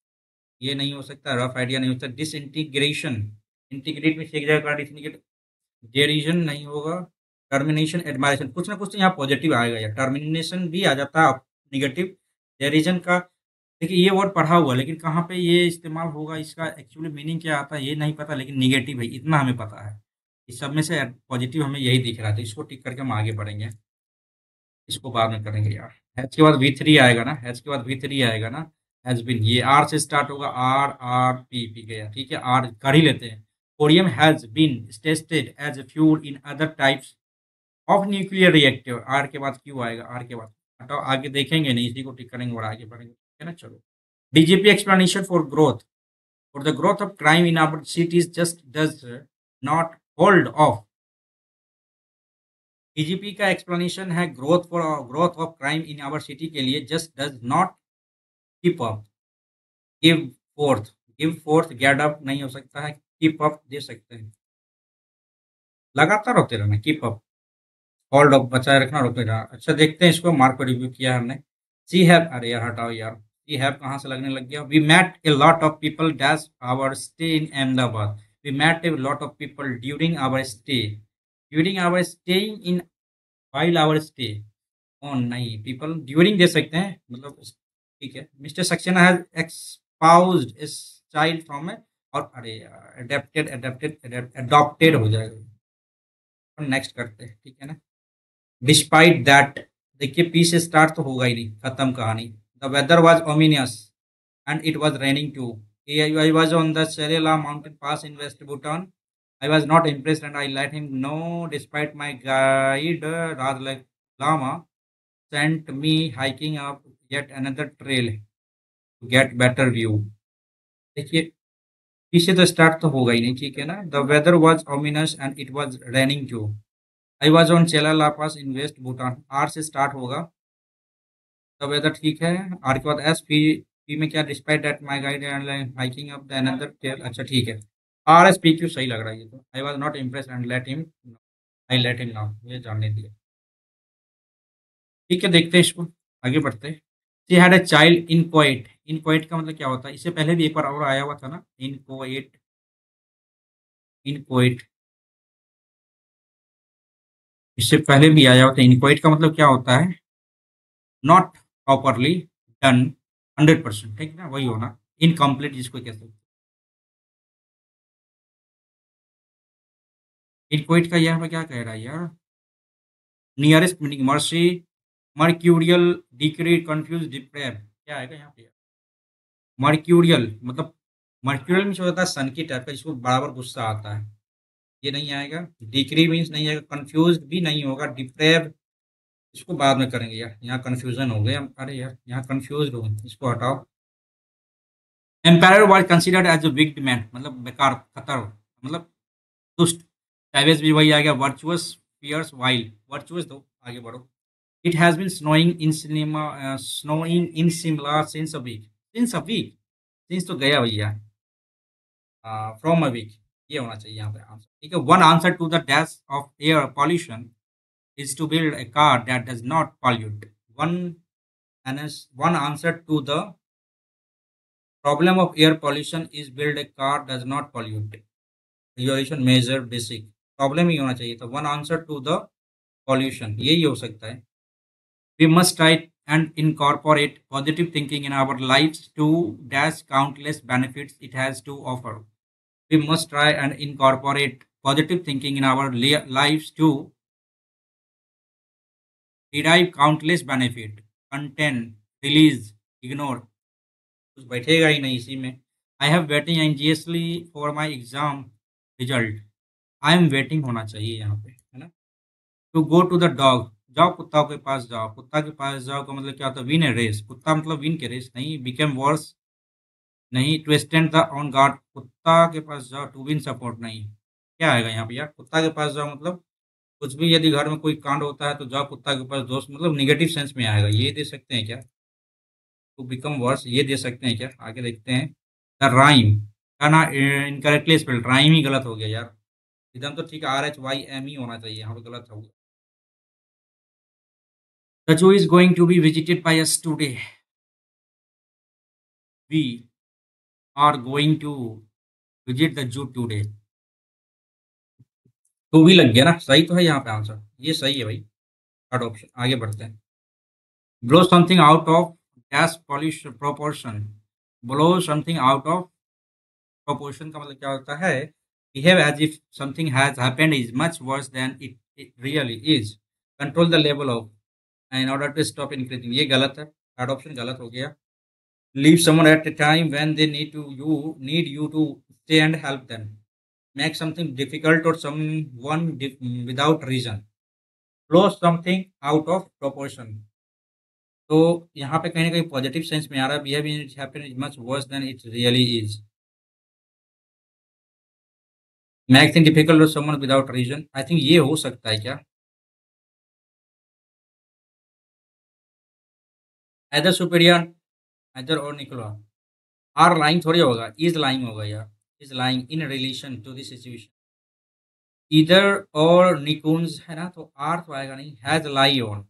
ये नहीं हो सकता, रफ आइडिया नहीं हो सकता। डिसइंटीग्रेशन, इंटीग्रेट में एक जगह का डिसइंटीग्रेट। डेरिजन नहीं होगा। टर्मिनेशन, एडमायरेशन, कुछ ना कुछ तो यहाँ पॉजिटिव आएगा यार। टर्मिनेशन भी आ जाता है निगेटिव। डेरिजन का देखिए, ये वर्ड पढ़ा हुआ, लेकिन कहाँ पे ये इस्तेमाल होगा, इसका एक्चुअली मीनिंग क्या आता है ये नहीं पता, लेकिन निगेटिव है इतना हमें पता है। इस सब में से पॉजिटिव हमें यही दिख रहा था। इसको टिक करके हम आगे बढ़ेंगे। इसको बाद में करेंगे यार। हैज के बाद V3 आएगा ना, हैज के बाद V3 आएगा ना। हैज बिन, ये आर से स्टार्ट होगा। आर आर पी पी गया, ठीक है। आर कर ही लेते हैं। Corium has been tested as fuel in other types of nuclear reactor. R के बाद क्यों आएगा? आर के बाद हटाओ, आगे देखेंगे नहीं, इसी को टिक करेंगे और आगे बढ़ेंगे, ठीक है ना। चलो, DGP explanation for growth, for the growth of crime in our cities just does not hold off. DGP का एक्सप्लेनेशन है growth of crime in our city के लिए, just does not keep up, give forth, give forth, get up नहीं हो सकता है, कीप अप दे सकते हैं। लगातार होते रहना, कीप अप, होल्ड अप बचाए रखना, रोके रहना। अच्छा, देखते हैं इसको। मार्क को रिव्यू किया हमने। सी हैव, अरे यार हटाओ यार, सी हैव कहाँ से लगने लग गया? We met a lot of people dash our stay in Ahmedabad. We met a lot of people during our stay, during our staying in, while our stay. On नहीं, पीपल ड्यूरिंग दे सकते हैं, मतलब ठीक है। मिस्टर सक्सेना हैज एक्सपाउज्ड इस चाइल्ड फ्रॉम ए, और अरे यार अडॉप्टेड हो जाएगा। नेक्स्ट करते हैं, ठीक है ना। डिस्पाइट दैट, देखिए पी से स्टार्ट तो होगा ही नहीं, खत्म कहानी। The weather was ominous and it was raining too. I was on the Serela mountain pass in West Bhutan. I was not impressed and I let him know despite my guide Raj Lama sent me hiking up yet another trail to get better view. देखिए, पीछे तो स्टार्ट तो होगा ही नहीं, ठीक है ना। The weather was ominous and it was raining too. I was on Chele La pass in west Bhutan, R से स्टार्ट होगा। द वेदर ठीक है। आर के बाद एस, पी, पी में क्या? Despite that my guide and hiking up the another trail. अच्छा ठीक है। आर एस पी क्यू सही लग रहा है ये तो। I was not impress and let him, I let him now, ये जानने दिया। ठीक है, देखते हैं इसको, आगे बढ़ते हैं। She had a child in quiet. In quiet का मतलब क्या होता है? इससे पहले भी एक बार और आया हुआ था ना, इन कोएट। इन कोएट इससे पहले भी आया हुआ था। इन कोएट का मतलब क्या होता है? नॉट प्रॉपरली डन 100%, ठीक है ना, वही होना। इनकम्प्लीट जिसको कहते हैं। इन कोएट का यहाँ पे क्या कह रहा है यार? Nearest meaning mercy, mercurial, decree, confuse, deprave, क्या आएगा यहाँ पे? मर्क्यूरियल मतलब, मर्क्यूरियल मीन्स होता है सन की टाइप का, जिसको बराबर गुस्सा आता है, ये नहीं आएगा। डिक्री मीन्स नहीं आएगा, कंफ्यूज भी नहीं होगा, डिप्रेव इसको बाद में करेंगे यार, यहाँ कंफ्यूजन हो गया। अरे यार यहाँ कंफ्यूज हो, इसको हटाओ। Empire was considered as a wicked man, मतलब बेकार, खतर, मतलब दुष्ट। सैवेज भी वही आ गया, वर्चुअस, फियर्स, वाइल्ड। वर्चुअस दो, आगे बढ़ो। It has been snowing in cinema, snowing in Shimla since a week. Since a week, since तो गया भैया, फ्रॉम अ वीक, ये होना चाहिए यहाँ पे आंसर। ठीक है, one answer to the dash of air pollution is to build a car that does not pollute. One one answer to the problem of air pollution is build a car does not pollute. Regulation measure basic, problem ही होना चाहिए था। One answer to the pollution, यही हो सकता है। We must try and incorporate positive thinking in our lives to dash countless benefits it has to offer. We must try and incorporate positive thinking in our lives to derive countless benefit, content, release, ignore, कुछ बैठेगा ही नहीं इसी में। I have waiting anxiously for my exam result. I am waiting होना चाहिए यहाँ पे, है ना। To go to the dog, जाओ कुत्ता के पास जाओ। कुत्ता के पास जाओ का मतलब क्या होता है? विन ए रेस, कुत्ता मतलब विन के रेस नहीं। बिकेम वर्स नहीं। To stand the on guard, कुत्ता के पास जाओ टू विन सपोर्ट नहीं। क्या आएगा यहाँ पे यार? कुत्ता के पास जाओ मतलब कुछ भी, यदि घर में कोई कांड होता है तो जाओ कुत्ता के पास दोस्त, मतलब निगेटिव सेंस में आएगा, ये दे सकते हैं क्या? टू बिकम वर्स, ये दे सकते हैं क्या? आगे देखते हैं। द राइम का ना इनकरेक्टली स्पेल्ड, राइम ही गलत हो गया यार। एकदम तो ठीक है, RHYM ही होना चाहिए, यहाँ पे गलत हो गया। The zoo is going to be visited by us today. We are going to visit the zoo today. तो भी लग गया ना, सही तो है यहाँ पे आंसर, ये सही है भाई, थर्ड ऑप्शन। आगे बढ़ते हैं। Blow something out of gas pollution proportion. Blow something out of proportion का मतलब क्या होता है? Behave as if something has happened is much worse than it really is. Control the level of in order to stop increasing, ये गलत है, थर्ड ऑप्शन गलत हो गया। Leave someone at a time when they need you to stay and help them. Make something difficult और someone without reason. Blow something out of proportion, तो यहाँ पे कहीं ना कहीं पॉजिटिव सेंस में आ रहा है। Behave it happen is much worse than it really is. Max thing difficult और someone without reason, I think ये हो सकता है क्या? एदर सुपीरियर, एदर और निकलो। आर लाइंग थोड़ी होगा, इज लाइंग होगा यार। Is lying in relation to this situation. इधर और निकुंज है ना, तो आर तो आएगा नहीं। हैज लाई ऑन,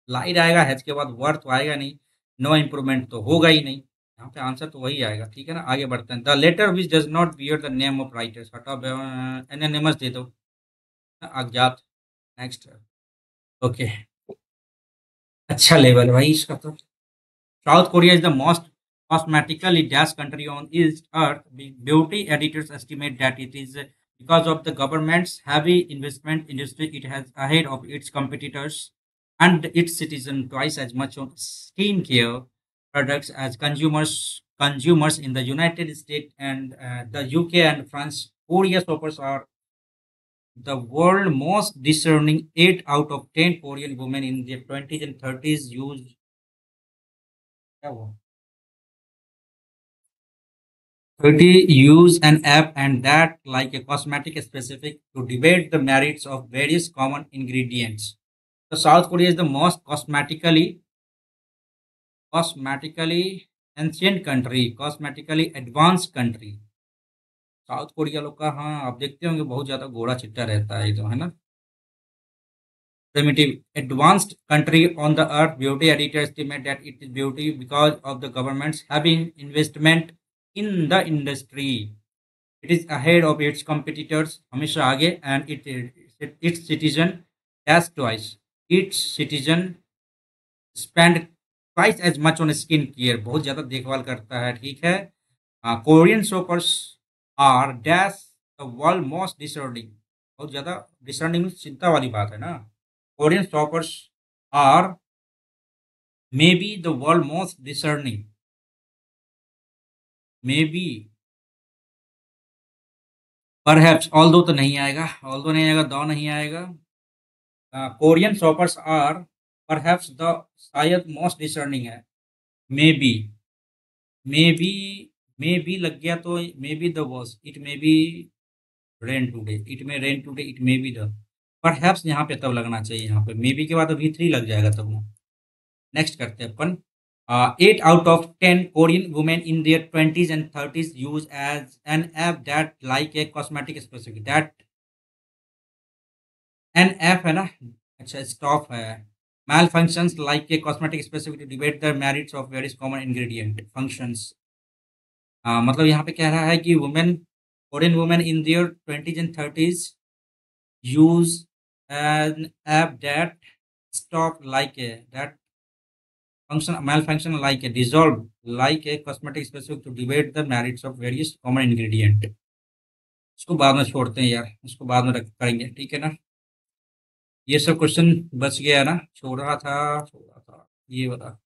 लाइड आएगा, हैज के बाद वर्थ तो आएगा नहीं। नो इम्प्रूवमेंट तो होगा ही नहीं, यहाँ पे आंसर तो वही आएगा। ठीक है ना, आगे बढ़ते हैं। The letter which does not bear the name of writers, हटा, एनोनिमस दे दो, अज्ञात। नेक्स्ट, ओके, अच्छा लेवल है भाई इसका तो। South Korea is the most cosmetically dash country on its earth. Beauty editors estimate that it is because of the government's heavy investment industry, it has ahead of its competitors and its citizens twice as much on skincare products as consumers in the United States and the UK and France. Korea shoppers are the world most discerning. 8 out of 10 Korean women in their 20s and 30s use, क्या हुआ? 30 use an app and that like a cosmetic specific to debate the merits of various common ingredients. So South Korea is the most cosmetically ancient country, cosmetically advanced country. South Korea लोग का, हाँ आप देखते होंगे बहुत ज्यादा गोरा चिट्टा रहता है, ये तो है ना। primitive advanced country on the earth. Beauty editor estimate that it is beauty because of the government's having investment in the industry. It is ahead of its competitors, हमेशा आगे, and its citizen has twice. Its citizen spend twice as much on skin care. बहुत ज्यादा देखभाल करता है, ठीक है. Korean shoppers are dash the world most discerning. बहुत ज्यादा discerning चिंता वाली बात है ना. Korean shoppers are maybe the world most discerning. Maybe perhaps although तो नहीं आएगा, although नहीं आएगा, though नहीं आएगा. Korean shoppers are perhaps the शायद most discerning है. Maybe maybe लग गया तो maybe the worst. It may be rain today. It may rain today. It may be the perhaps यहाँ पे तब लगना चाहिए. यहाँ पे maybe के बाद तो V3 लग जाएगा तब ना. नेक्स्ट करते हैं अपन. 8 out of 10 Korean women in their 20s and 30s use as an app that like a cosmetic specific. That an app है ना. अच्छा स्टॉप है. Malfunctions like a cosmetic specific to debate the merits of various common ingredient functions. मतलब यहाँ पे कह रहा है कि women Korean women in their 20s and 30s use N app that stop like a that function malfunction like a dissolve like a cosmetic specific to debate the merits of various common ingredient. इसको बाद में छोड़ते हैं यार, इसको बाद में करेंगे, ठीक है ना. ये सब क्वेश्चन बच गया ना. छोड़ रहा था ये बता.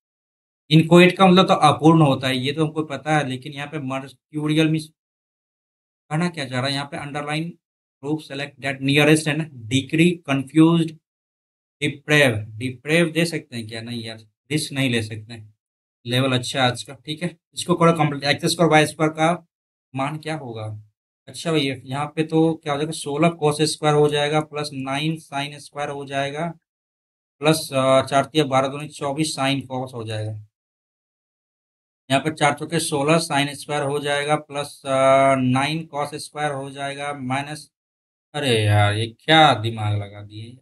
इनकोएट का मतलब तो अपूर्ण होता है, ये तो हमको पता है, लेकिन यहाँ पे मर्क्यूरियल में कहना क्या चाह रहा है यहाँ पे. Underline proof select that nearest है ना. डिक्री कंफ्यूज्ड डिप्रेव दे सकते हैं क्या? नहीं यार, रिस्क नहीं ले सकते हैं. लेवल अच्छा है आज का, ठीक है. इसको करो complete. X square Y square का मान क्या होगा? अच्छा भैया यहाँ पे तो क्या हो जाएगा, 16 कोस स्क्वायर हो जाएगा प्लस 9 साइन स्क्वायर हो जाएगा प्लस 4×3 = 12 24 साइन कॉस हो जाएगा. यहाँ पर 4×4 = 16 साइन स्क्वायर हो जाएगा प्लस 9 कॉस स्क्वायर हो जाएगा माइनस. अरे यार ये क्या दिमाग लगा दिए.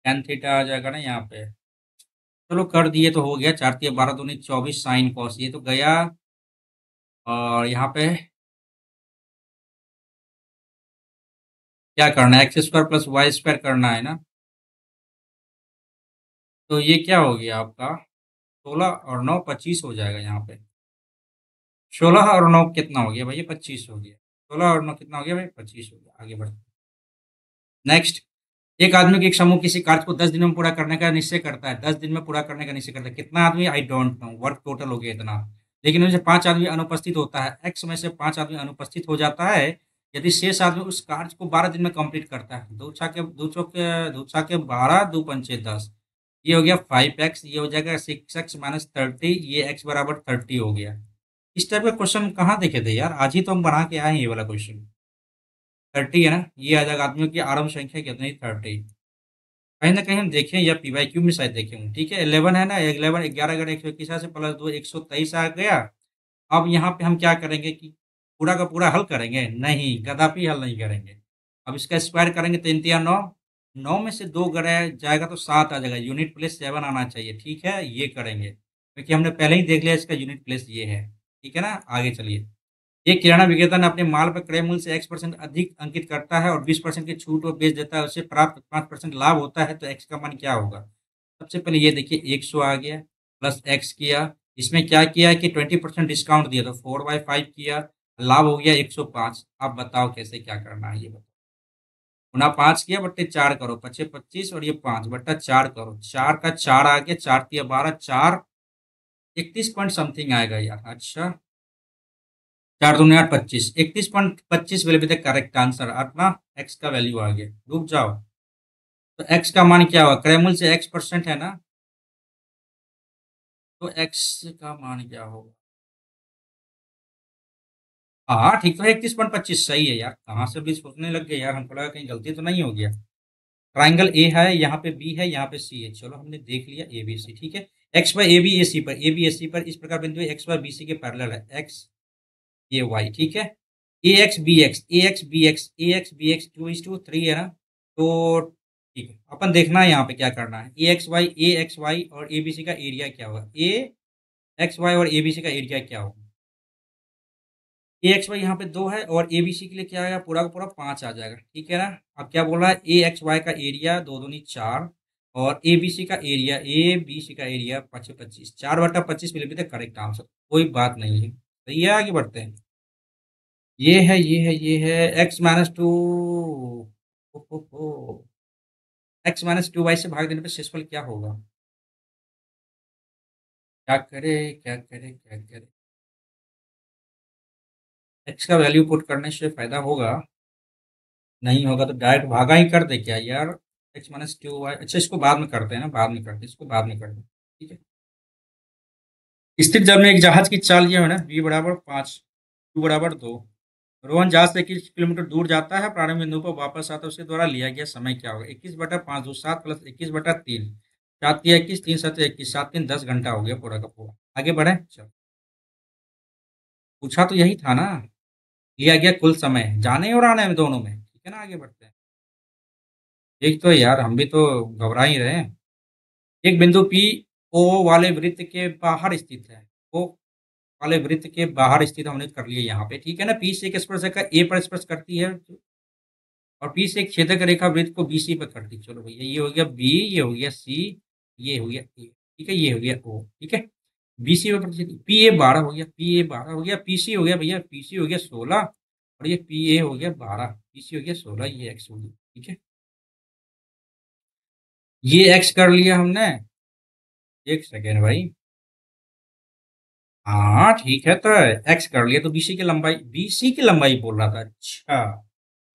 टेन थीटा आ जाएगा ना यहाँ पे. चलो कर दिए तो हो गया. 4×3 = 12 24 साइन कॉस ये तो गया. और यहाँ पे क्या करना है? X square plus Y square करना है ना. तो ये क्या हो गया आपका 16 और 9 25 हो जाएगा. यहाँ पे 16 और 9 कितना हो गया भैया? 25 हो गया. 16 और 9 कितना हो गया भाई? 25 हो गया. आगे बढ़ते. नेक्स्ट. एक आदमी की एक समूह किसी कार्य को 10 दिन में पूरा करने का निश्चय करता है. 10 दिन में पूरा करने का निश्चय करता है. कितना आदमी? I don't know. Work total हो गया इतना. लेकिन उनसे 5 आदमी अनुपस्थित होता है. एक्स में से 5 आदमी अनुपस्थित हो जाता है. यदि शेष आदमी उस कार्य को 12 दिन में कंप्लीट करता है. दो 12 2 पंचे 10. ये हो गया 5x. ये हो जाएगा 6x - 30. ये x बराबर 30 हो गया. इस टाइप का क्वेश्चन कहाँ देखे थे यार? आज ही तो हम बना के आए हैं ये वाला क्वेश्चन. 30 है ना. ये आ जाएगा आदमियों की आरंभ संख्या कितनी? 30. कहीं ना कहीं हम देखें या पीवाईक्यू में शायद देखे होंगे. ठीक है 11 है ना. 11 11 अगर 121 से प्लस 2 123 आ गया. अब यहाँ पे हम क्या करेंगे कि पूरा का पूरा हल करेंगे? नहीं, कदापि हल नहीं करेंगे. अब इसका स्क्वायर करेंगे 3 3 9. 9 में से 2 गया जाएगा तो 7 आ जाएगा. यूनिट प्लेस 7 आना चाहिए. ठीक है ये करेंगे क्योंकि हमने पहले ही देख लिया इसका यूनिट प्लेस ये है. ठीक है ना. आगे चलिए. एक किराना विक्रेता ने अपने माल पर क्रय मूल्य से x% अधिक अंकित करता है और 20% की छूट वो बेच देता है. उसे प्राप्त 5% लाभ होता है तो x का मान क्या होगा? सबसे पहले ये देखिए 100 आ गया प्लस x किया. इसमें क्या किया कि 20% डिस्काउंट दिया तो 4/5 किया. लाभ हो गया 105. आप बताओ कैसे क्या करना है ये बताओ. गुना 5 किया बट्टे 4 करो. 5 25 और ये 5 बट्टा 4 करो. 4 का 4 आ गया. 4 3 12 4 31 पॉइंट समथिंग आएगा यार. अच्छा 4 दूनी 8 25. 31.25 will be the correct answer. अपना x का वैल्यू आ गया. रुक जाओ. तो x का मान क्या होगा? क्रय मूल्य से x% है ना. तो x का मान क्या होगा? हाँ ठीक तो है. 31.25 सही है यार. कहाँ से भी सोचने लग गए यार. हमको लगा कहीं गलती तो नहीं हो गया. ट्राइंगल ए है, यहाँ पे बी है, यहाँ पे सी है. चलो हमने देख लिया ए बी सी. ठीक है. X by A B A C पर ए बी ए सी पर इस प्रकार बिंदु एक्स बाय बी सी के पैरेलल है. एक्स ये वाई. ठीक है. ए एक्स बी एक्स ए एक्स बी एक्स ए एक्स बी एक्स 2:3 है ना. तो ठीक है, अपन देखना है यहाँ पे क्या करना है। ए एक्स वाई और ए बी सी का एरिया क्या होगा, ए एक्स वाई और ए बी सी का एरिया क्या होगा। ए एक्स वाई यहाँ पे 2 है और ए बी सी के लिए क्या आएगा, पूरा का पूरा 5 आ जाएगा, ठीक है ना। अब क्या बोल रहा है, ए एक्स वाई का एरिया 2 दूनी 4 और ए बी सी का एरिया, ए बी सी का एरिया 25 4/25 मिले भी तो करेक्ट आंसर, कोई बात नहीं है। तो ये आगे बढ़ते हैं। ये है x-2। x-2y से भाग देने पे शेषफल क्या होगा। क्या करे क्या करे क्या करे। x का वैल्यू पुट करने से फायदा होगा, नहीं होगा तो डायरेक्ट भागा ही कर दे क्या यार। x-2y, अच्छा इसको बाद में करते हैं ना, बाद में करते हैं इसको, बाद में करते हैं, ठीक है। स्थिर जल में एक जहाज की चाल ये है ना, v=5 u=2। रोहन जहाज से 21 किलोमीटर दूर जाता है, प्रारंभिक बिंदु पर वापस आता है, उसके द्वारा लिया गया समय क्या होगा। 21/5 2 7 प्लस 21/3 7 या 21 3 7 21 7 3 10 घंटा हो गया पूरा का पूरा। आगे बढ़े चलो। पूछा तो यही था ना, लिया गया कुल समय जाने और आने में दोनों में, ठीक है ना। आगे बढ़ते हैं। एक तो यार हम भी तो घबरा ही रहे हैं। एक बिंदु पी ओ वाले वृत्त के बाहर स्थित है, ओ वाले वृत्त के बाहर स्थित हमने कर लिया यहाँ पे, ठीक है ना। पी से एक स्पर्शरेखा ए पर स्पर्श करती है और पी से एक छेदक रेखा वृत्त को बी सी पर करती है। चलो भैया, ये हो गया बी, ये हो गया सी, ये हो गया ए, ठीक है, ये हो गया ओ, ठीक है। बी सी पर पी ए 12 हो गया, पी ए 12 हो गया, पी सी हो गया भैया, पी सी हो गया 16 और ये पी ए हो गया 12, पी सी हो गया 16, ये एक्स हो गया, ठीक है। ये एक्स कर लिया हमने। एक सेकेंड भाई, हाँ ठीक है, तो एक्स कर लिया तो बीसी की लंबाई बोल रहा था, अच्छा।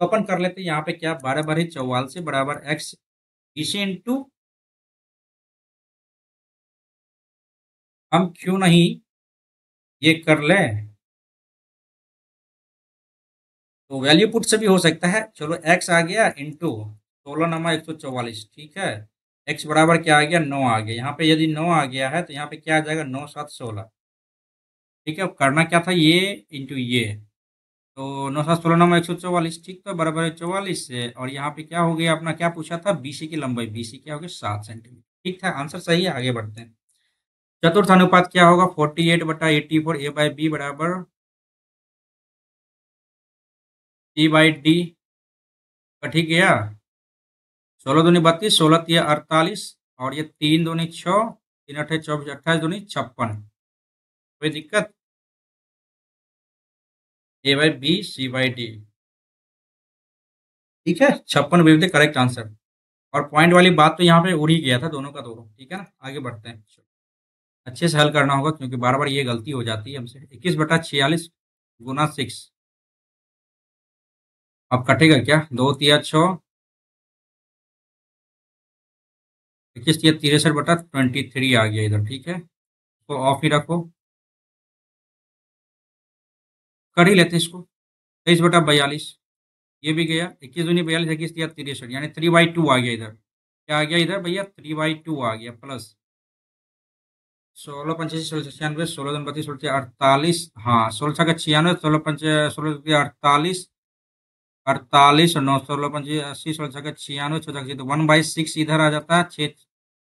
तो अपन कर लेते हैं यहाँ पे क्या, 12 12 44 बराबर एक्स बीसी इंटू, हम क्यों नहीं ये कर लें। तो वैल्यू पुट से भी हो सकता है, चलो एक्स आ गया इंटू 16 × 144, ठीक है। एक्स बराबर क्या आ गया, 9 आ गया। यहाँ पे यदि 9 आ गया है तो यहाँ पे क्या आ जाएगा, 9 7 16, ठीक है। अब करना क्या था, ये इंटू ये, तो 9 7 16 9 144, ठीक, तो बराबर है 44 से। और यहाँ पे क्या हो गया, अपना क्या पूछा था, बीसी की लंबाई, बीसी क्या हो गया 7 सेंटीमीटर, ठीक था, आंसर सही है। आगे बढ़ते हैं। चतुर्थ अनुपात क्या होगा, 48/84 a/b बराबर c/d, ठीक गया। 16 दूनी 32, 16 तिया 48 और ये 3 दूनी 6, 3 अठे 24, 28 दूनी 56, कोई दिक्कत। a/b c/d, ठीक है, 56 विरुद्ध करेक्ट आंसर। और पॉइंट वाली बात तो यहाँ पे उड़ ही गया था दोनों का दोनों, ठीक है ना। आगे बढ़ते हैं, अच्छे से हल करना होगा क्योंकि बार बार ये गलती हो जाती है हमसे। 21/46 गुना 6, अब कटेगा क्या, 2 तिया 6, 21 तिया 63/23 आ गया इधर, ठीक है। तो ऑफ ही रखो, कर ही लेते हैं इसको। 23/42 ये भी गया, 21 दूनी 42, 21 तिया 63, यानी 3/2 आ गया इधर। क्या आ गया इधर भैया, 3/2 आ गया, प्लस 16 × 85 16 96, 16 दूनी 32, 16 48, हाँ 16 का 96, 16 48, 48 और 9 16 × 85 80, 16 का 96, 86, तो 1/6 इधर आ जाता है, 6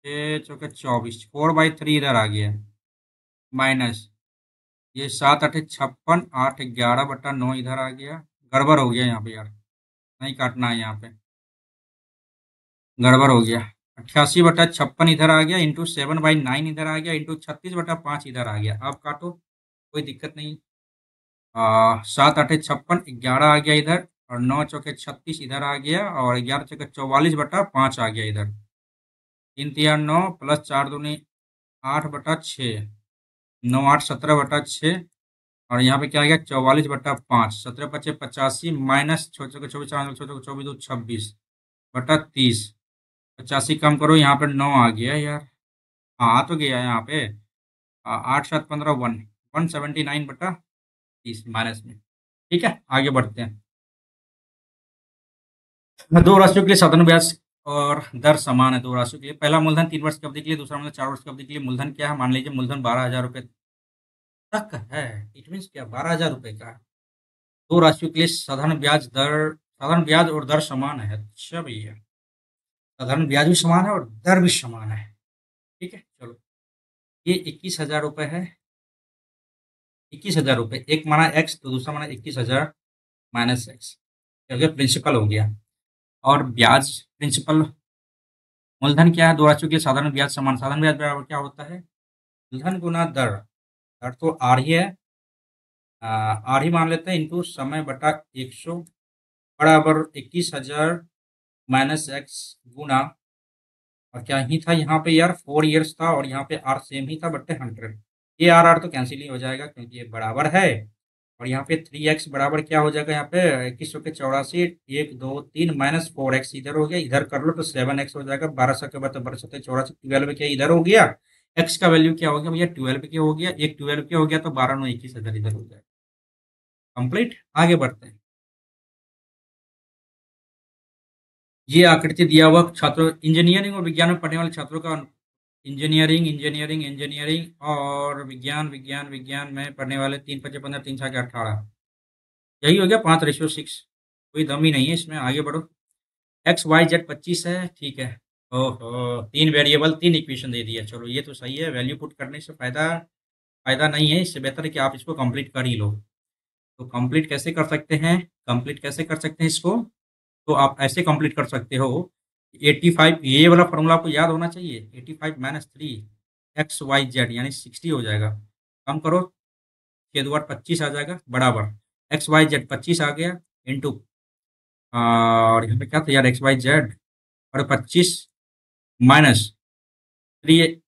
6 चौके 24, 4/3 इधर आ गया, माइनस ये 7 8 56, 8 11/9 इधर आ गया। गड़बड़ हो गया यहाँ पे यार, नहीं काटना है यहाँ पे, गड़बड़ हो गया। 88/56 इधर आ गया, इंटू 7/9 इधर आ गया, इंटू 36/5 इधर आ गया। आप काटो, कोई दिक्कत नहीं। 7 8 56, 11 आ गया इधर और 9 चौके 36 इधर आ गया और 11 चौके 44/5 आ गया इधर। 3 तिया 9 प्लस 4 दूनी 8/6, 9 8 17/6 और यहाँ पे क्या आ गया 44/5, 17 × 5 = 85 माइनस 6 24 24 2 26/30, 85 कम करो, यहाँ पे 9 आ गया यार, हाँ आ तो गया यहाँ पे। 8 7 15 179/30 माइनस में, ठीक है। आगे बढ़ते हैं। दो राशियों के लिए साधारण ब्याज और दर समान है, दो राशियों के लिए। पहला मूलधन 3 वर्ष की अवधि के लिए, दूसरा मूलधन 4 वर्ष की अवधि के लिए। मूलधन क्या है, मान लीजिए मूलधन 12,000 रुपये तक है, इट मीन क्या 12,000 रुपये का है। दो राशियों के लिए साधारण ब्याज और दर समान है, अच्छा भैया। साधारण ब्याज भी समान है और दर भी समान है। ठीक है, चलो ये 21,000 रुपये है। 21,000 रुपये, एक माना एक्स तो दूसरा माना 21,000 माइनस एक्स, हो गया प्रिंसिपल हो गया। और ब्याज प्रिंसिपल मूलधन क्या है, दो राशियों के साधारण ब्याज समान, साधारण ब्याज बराबर क्या होता है, मूलधन गुना दर। दर तो आर ही है, आर ही मान लेते हैं, इंटू समय बटा 100 बराबर 21,000 माइनस एक्स गुना, और क्या ही था यहाँ पे यार, 4 ईयर्स था और यहाँ पे आर सेम ही था बट्टे 100। ये आर आर तो कैंसिल ही हो जाएगा क्योंकि ये बराबर है। और यहाँ पे 3x बराबर क्या हो जाएगा, यहाँ पे 21 के 84, 1 2 3 माइनस 4x इधर हो गया, इधर कर लो तो 7x हो जाएगा, 1200 के बाद 12 84, 12 क्या इधर हो गया, x का वैल्यू क्या हो गया भैया 12 के हो गया, एक 12 के हो गया तो 12 9 21,000 इधर हो जाएगा। कंप्लीट, आगे बढ़ते हैं। ये आकृति दिया हुआ छात्रों, इंजीनियरिंग और विज्ञान में पढ़ने वाले छात्रों का, इंजीनियरिंग इंजीनियरिंग इंजीनियरिंग और विज्ञान विज्ञान विज्ञान में पढ़ने वाले 3 5 15 3 7 18, यही हो गया 5:6। कोई दम ही नहीं है इसमें, आगे बढ़ो। एक्स वाई जेड 25 है, ठीक है। ओहो, 3 वेरिएबल 3 इक्वेशन दे दिया, चलो ये तो सही है, वैल्यू पुट करने से फायदा फायदा नहीं है, इससे बेहतर है कि आप इसको कंप्लीट कर ही लो। तो कंप्लीट कैसे कर सकते हैं, कंप्लीट कैसे कर सकते हैं इसको, तो आप ऐसे कंप्लीट कर सकते हो। 85, ये वाला फॉर्मूला आपको याद होना चाहिए, 85 माइनस 3 एक्स वाई जेड यानी 60 हो जाएगा। कम करो, 6 2 8 25 आ जाएगा बराबर एक्स वाई जेड 25 आ गया, इंटू और यहाँ पे क्या था यार, एक्स वाई जेड और 25 minus 3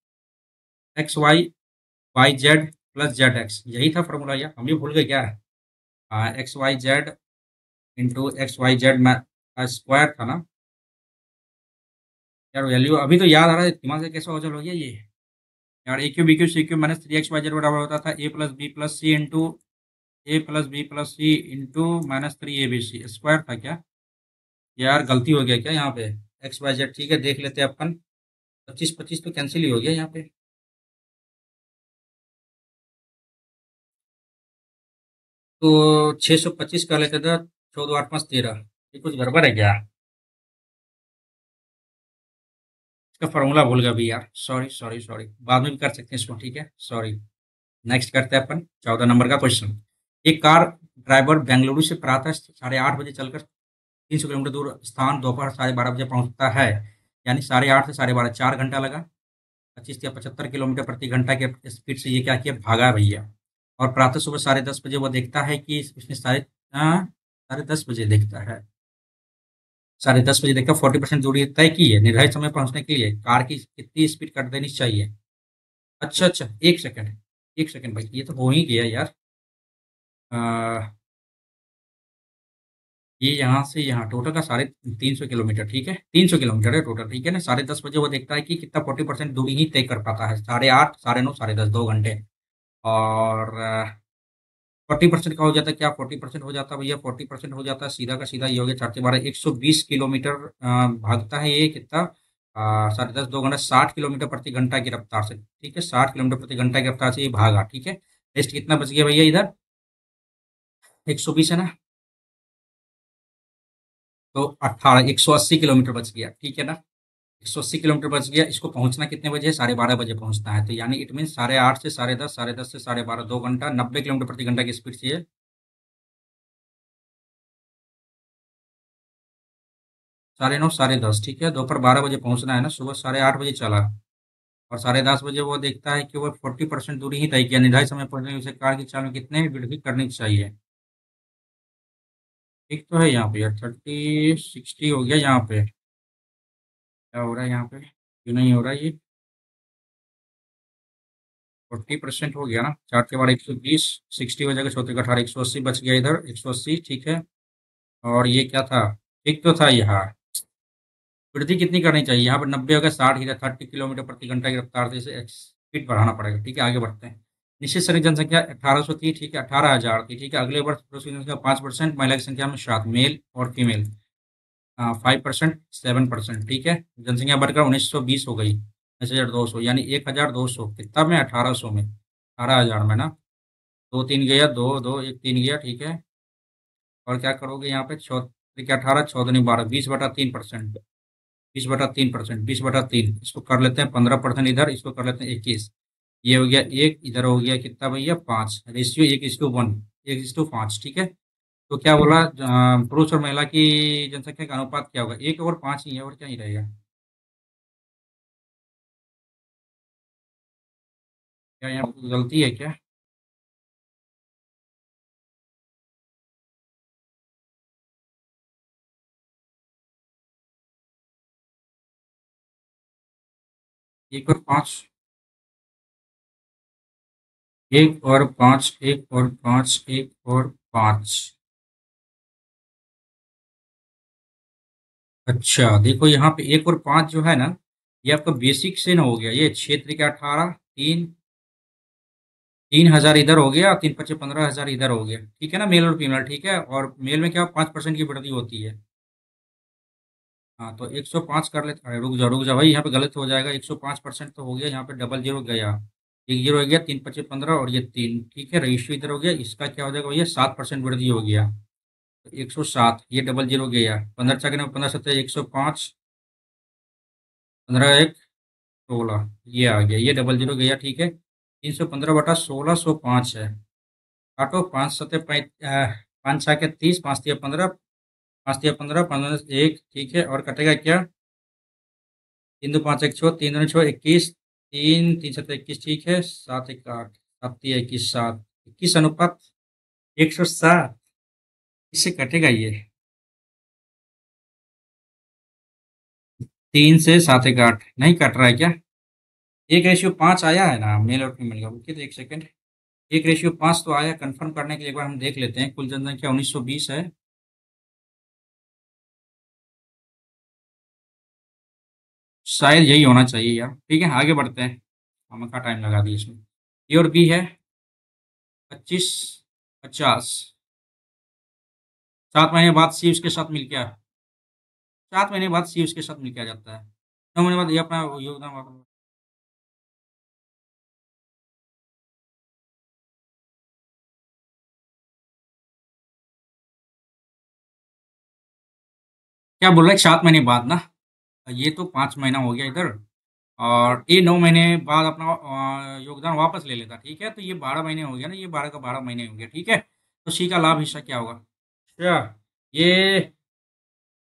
X Y Y Z plus Z X, यही था फॉर्मूला यार, हम भी भूल गए क्या है। X Y Z into X Y Z square था ना यार, वैल्यू अभी तो याद आ रहा है, दिमाग से कैसे ओझल हो गया ये यार। A cube b cube c cube minus 3x y z बराबर होता था a plus b plus c into a plus b plus c into minus 3 ABC square था क्या यार, गलती हो गया क्या यहाँ पे, एक्स वाई जेड ठीक है, देख लेते हैं अपन। 25 25 तो कैंसिल ही हो गया यहाँ पे, तो 625 कर लेते थे, 14 8 5 13, ये कुछ गड़बड़ है क्या, इसका फॉर्मूला भूल गया भी यार, सॉरी सॉरी सॉरी, बाद में भी कर सकते हैं इसको, ठीक है सॉरी। नेक्स्ट करते हैं अपन 14 नंबर का क्वेश्चन। एक कार ड्राइवर बेंगलुरु से प्रातः 8:30 बजे चलकर 300 किलोमीटर दूर स्थान दोपहर 12:30 बजे पहुंचता है, यानी 8:30 से 12:30 4 घंटा लगा, 25 या 75 किलोमीटर प्रति घंटा के स्पीड से ये क्या किया, भागा भैया। और प्रातः सुबह 10:30 बजे वो देखता है कि उसने 10:30 बजे देखता है, 10:30 बजे देखता, 40% दूरी तय की है, निर्धारित समय पहुंचने के लिए कार की कितनी स्पीड कर देनी चाहिए। अच्छा अच्छा, एक सेकंड, एक सेकंड भाई, ये तो हो ही गया यार। आ, ये यहाँ से यहाँ टोटल का 350 किलोमीटर, ठीक है 300 किलोमीटर है टोटल, ठीक है ना। 10:30 बजे वो देखता है कि कितना 40% दूरी ही तय कर पाता है, 8:30 9:30 10:30 2 घंटे। और 40% का हो जाता है क्या, 40% हो जाता है भैया, 40% हो जाता है, सीधा का सीधा ये हो गया 4 से 12 120 किलोमीटर भागता है ये कितना, 10:30 2 घंटा 60 किलोमीटर प्रति घंटा की रफ्तार से, ठीक है 60 किलोमीटर प्रति घंटा की रफ्तार से ये भागा, ठीक है। रेस्ट कितना बच गया भैया इधर, 120 है ना, तो 180 किलोमीटर बच गया, ठीक है ना। 180 किलोमीटर बच गया, इसको पहुंचना कितने बजे है, 12:30 बजे पहुंचना है, तो यानी इट मीन 8:30 से 10:30, 10:30 से 12:30 2 घंटा, 90 किलोमीटर प्रति घंटा की स्पीड से ये 9:30 10:30, ठीक है। दोपहर 12 बजे पहुंचना है ना, सुबह 8:30 बजे चला और 10:30 बजे वो देखता है कि वो 40% दूरी ही तय किया, निर्धारित समय पहुंचने के लिए उसे कार की चाल में कितने वृद्धि करनी चाहिए। ठीक तो है यहाँ पे यार, 30 60 हो गया यहाँ पे, क्या हो रहा है यहाँ पे, क्यों नहीं हो रहा है ये, 40% हो गया ना, 4 के बाद 120, 60 हो जाएगा, चौथे का 18, 180 बच गया इधर, 180 ठीक है। और ये क्या था, ठीक तो था यहाँ, वृद्धि कितनी करनी चाहिए, यहाँ पर 90 हो गया, 60 ही 30 किलोमीटर प्रति घंटा की रफ्तार से इसे स्पीड बढ़ाना पड़ेगा, ठीक है आगे बढ़ते हैं। निश्चित शरीर जनसंख्या 1800 थी, ठीक है 18,000 थी, ठीक है। अगले वर्ष पुरुष की जनसंख्या 5%, महिला की संख्या में 7 मेल और फीमेल 5% 7%, ठीक है। जनसंख्या बढ़कर 1920 हो गई, 19,200 यानी 1,200 कितना में, 1800 में, 18,000 में ना, दो तीन गया, दो दो एक तीन गया, ठीक है। और क्या करोगे यहाँ पे, 18 14 12 20/3%, 20/3%, 20/3, इसको कर लेते हैं 15% इधर, इसको कर लेते हैं 21। ये हो गया 1, इधर हो गया कितना भैया 5, रेशियो 1:1, 1:5, ठीक है। तो क्या बोला, पुरुष और महिला की जनसंख्या का अनुपात क्या होगा, 1/5 ही है, और क्या ही रहेगा। क्या यहाँ पे गलती है क्या? 1/5, 1/5, 1/5, 1/5। अच्छा देखो, यहाँ पे 1/5 जो है ना, ये आपका बेसिक से ना हो गया, ये क्षेत्र के 18, 3,000 इधर हो गया, 3×5 = 15,000 इधर हो गया, ठीक है ना, मेल और फीमेल, ठीक है। और मेल में क्या 5% की वृद्धि होती है। हाँ तो 105 कर लेते, अरे रुक जा भाई, यहाँ पे गलत हो जाएगा, 105% तो हो गया, यहाँ पे डबल जीरो गया, एक जीरो हो गया, 3×5 = 15, और ये 3, ठीक है, रजिस्ट्री इधर हो गया, इसका क्या हो जाएगा भैया, 7% वृद्धि हो गया, तो 107, ये डबल जीरो गया, 15×4 = 15, 17, 105, 15×1 = 16, ये आ गया, ये डबल जीरो गया, ठीक है। 315/1605 है, काटो, 5×7 = 35, 5×3 = 15, 5×3 = 15, 15 ठीक है, और कटेगा क्या, 3×2 = 5, 1 6, 3×2 = 21, 3 3 7 21, ठीक है, 7 1 8, 7 3 21, 7, 21/107, इससे कटेगा ये, 3 से 7 1 8 नहीं कट रहा है क्या? 1:5 आया है ना मेल और फीमेल का, रुकिए तो एक सेकंड, 1:5 तो आया, कंफर्म करने के लिए एक बार हम देख लेते हैं, कुल जनसंख्या 1920 है, शायद यही होना चाहिए यार, ठीक है आगे बढ़ते हैं, हमें का टाइम लगा दिया इसमें। ए और बी है 25, 50, 7 महीने बाद सी उसके साथ मिल गया, 7 महीने बाद सी उसके साथ मिल के आ जाता है, 9 महीने बाद ये अपना योगदान वापस, क्या बोल रहा है 7 महीने बाद ना, ये तो 5 महीना हो गया इधर, और ये 9 महीने बाद अपना योगदान वापस ले लेता, ठीक है, तो ये 12 महीने हो गया ना, ये 12 का 12 महीने हो गया, ठीक है। तो सी का लाभ हिस्सा क्या होगा, अच्छा, ये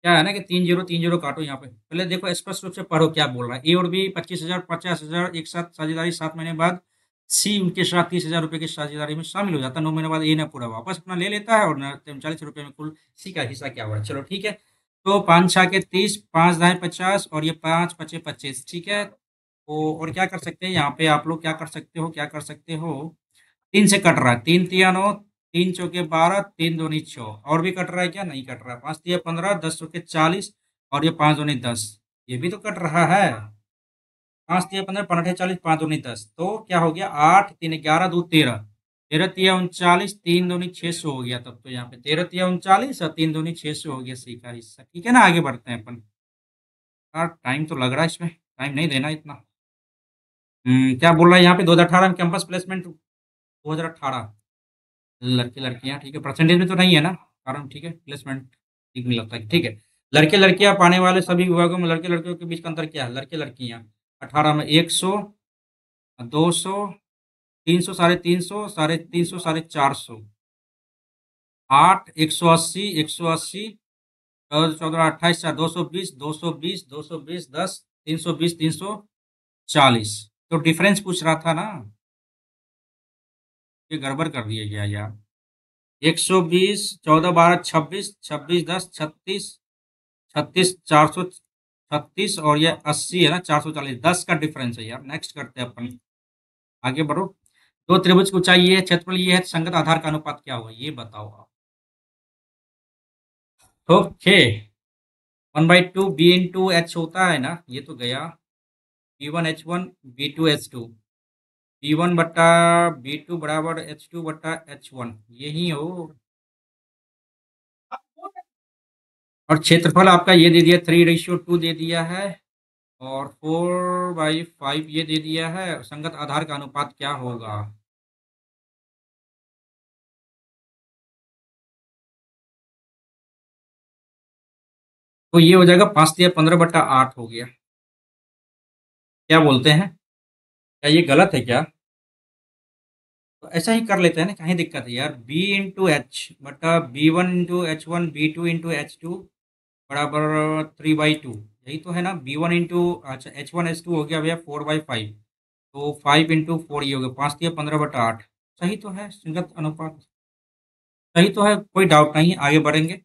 क्या है ना कि 3 0 3 0 काटो, यहाँ पे पहले देखो स्पष्ट रूप से पढ़ो क्या बोल रहा है, ए और बी 25,000 50,000 एक साथ साझेदारी, 7 महीने बाद सी उनके साथ 30,000 रुपए की साझेदारी में शामिल हो जाता है, 9 महीने बाद ए ने पूरा वापस अपना ले लेता है, और 39 रुपए में कुल सी का हिस्सा क्या हुआ, चलो ठीक है। तो 5×6 = 30, 5×10 = 50, और ये 5×5 = 25, ठीक है। तो और क्या कर सकते हैं यहाँ पे, आप लोग क्या कर सकते हो, क्या कर सकते हो, 3 से कट रहा है, 3 तिया 9, 3 चौके 12, 3 दूनी 6, और भी कट रहा है क्या, नहीं कट रहा है, 5 तिया 15, 10 चौके 40, और ये 5 दूनी 10, ये भी तो कट रहा है, 5 तिया 15, 15 40, 5 दूनी 10, तो क्या हो गया, 8 3 11 2 13, 13 तिया 39, 3 दूनी 600 हो गया, तब तो यहाँ पे 13 तिया 39 और 3 दूनी 600 हो गया सी का हिस्सा, ठीक है ना, आगे बढ़ते हैं अपन। यार टाइम तो लग रहा है इसमें, टाइम नहीं देना इतना। क्या बोल रहा है यहाँ पे, 2018 में कैंपस प्लेसमेंट, 2018 लड़के लड़कियां, ठीक है, परसेंटेज में तो नहीं है ना, कारण ठीक है, प्लेसमेंट ठीक नहीं लगता है, ठीक है। लड़के लड़कियां पाने वाले सभी विभागों में लड़के लड़कियों के बीच का अंतर क्या है, लड़के लड़कियां 18 में 100, 200, 300, 350, 350, 450, 8, 180, 180, 14 14 28 4, 220, 220, 220, 10, 320, 340, तो डिफरेंस पूछ रहा था ना, ये गड़बड़ कर दिया गया यार, 120, 14 12 26, 26 10 36, 36 436, और ये 80 है ना, 440, 10 का डिफरेंस है यार, नेक्स्ट करते हैं अपन, आगे बढ़ो। दो त्रिभुज की ऊंचाई ये है, क्षेत्रफल ये है, संगत आधार का अनुपात क्या होगा, ये बताओ आप। ओके, 1/2 B/H होता है ना, ये तो गया, B1 H1, B2 H2, B1/B2 बराबर H2/H1, यही हो, और क्षेत्रफल आपका ये दे दिया, 3:2 दे दिया है, और 4/5 ये दे दिया है, संगत आधार का अनुपात क्या होगा। तो ये हो जाएगा 5×15/8 हो गया। क्या बोलते हैं? क्या ये गलत है क्या? तो ऐसा ही कर लेते हैं ना, कहीं दिक्कत है यार। B × H बटा B1 × H1 B2 × H2 बराबर 3/2। यही तो है ना। B1 अच्छा H1 H2 हो गया भैया 4/5। तो 5 × 4 ये हो गया 5×15/8। सही तो है संगत अनुपात। सही तो है, कोई डाउट नहीं, आगे बढ़ेंगे।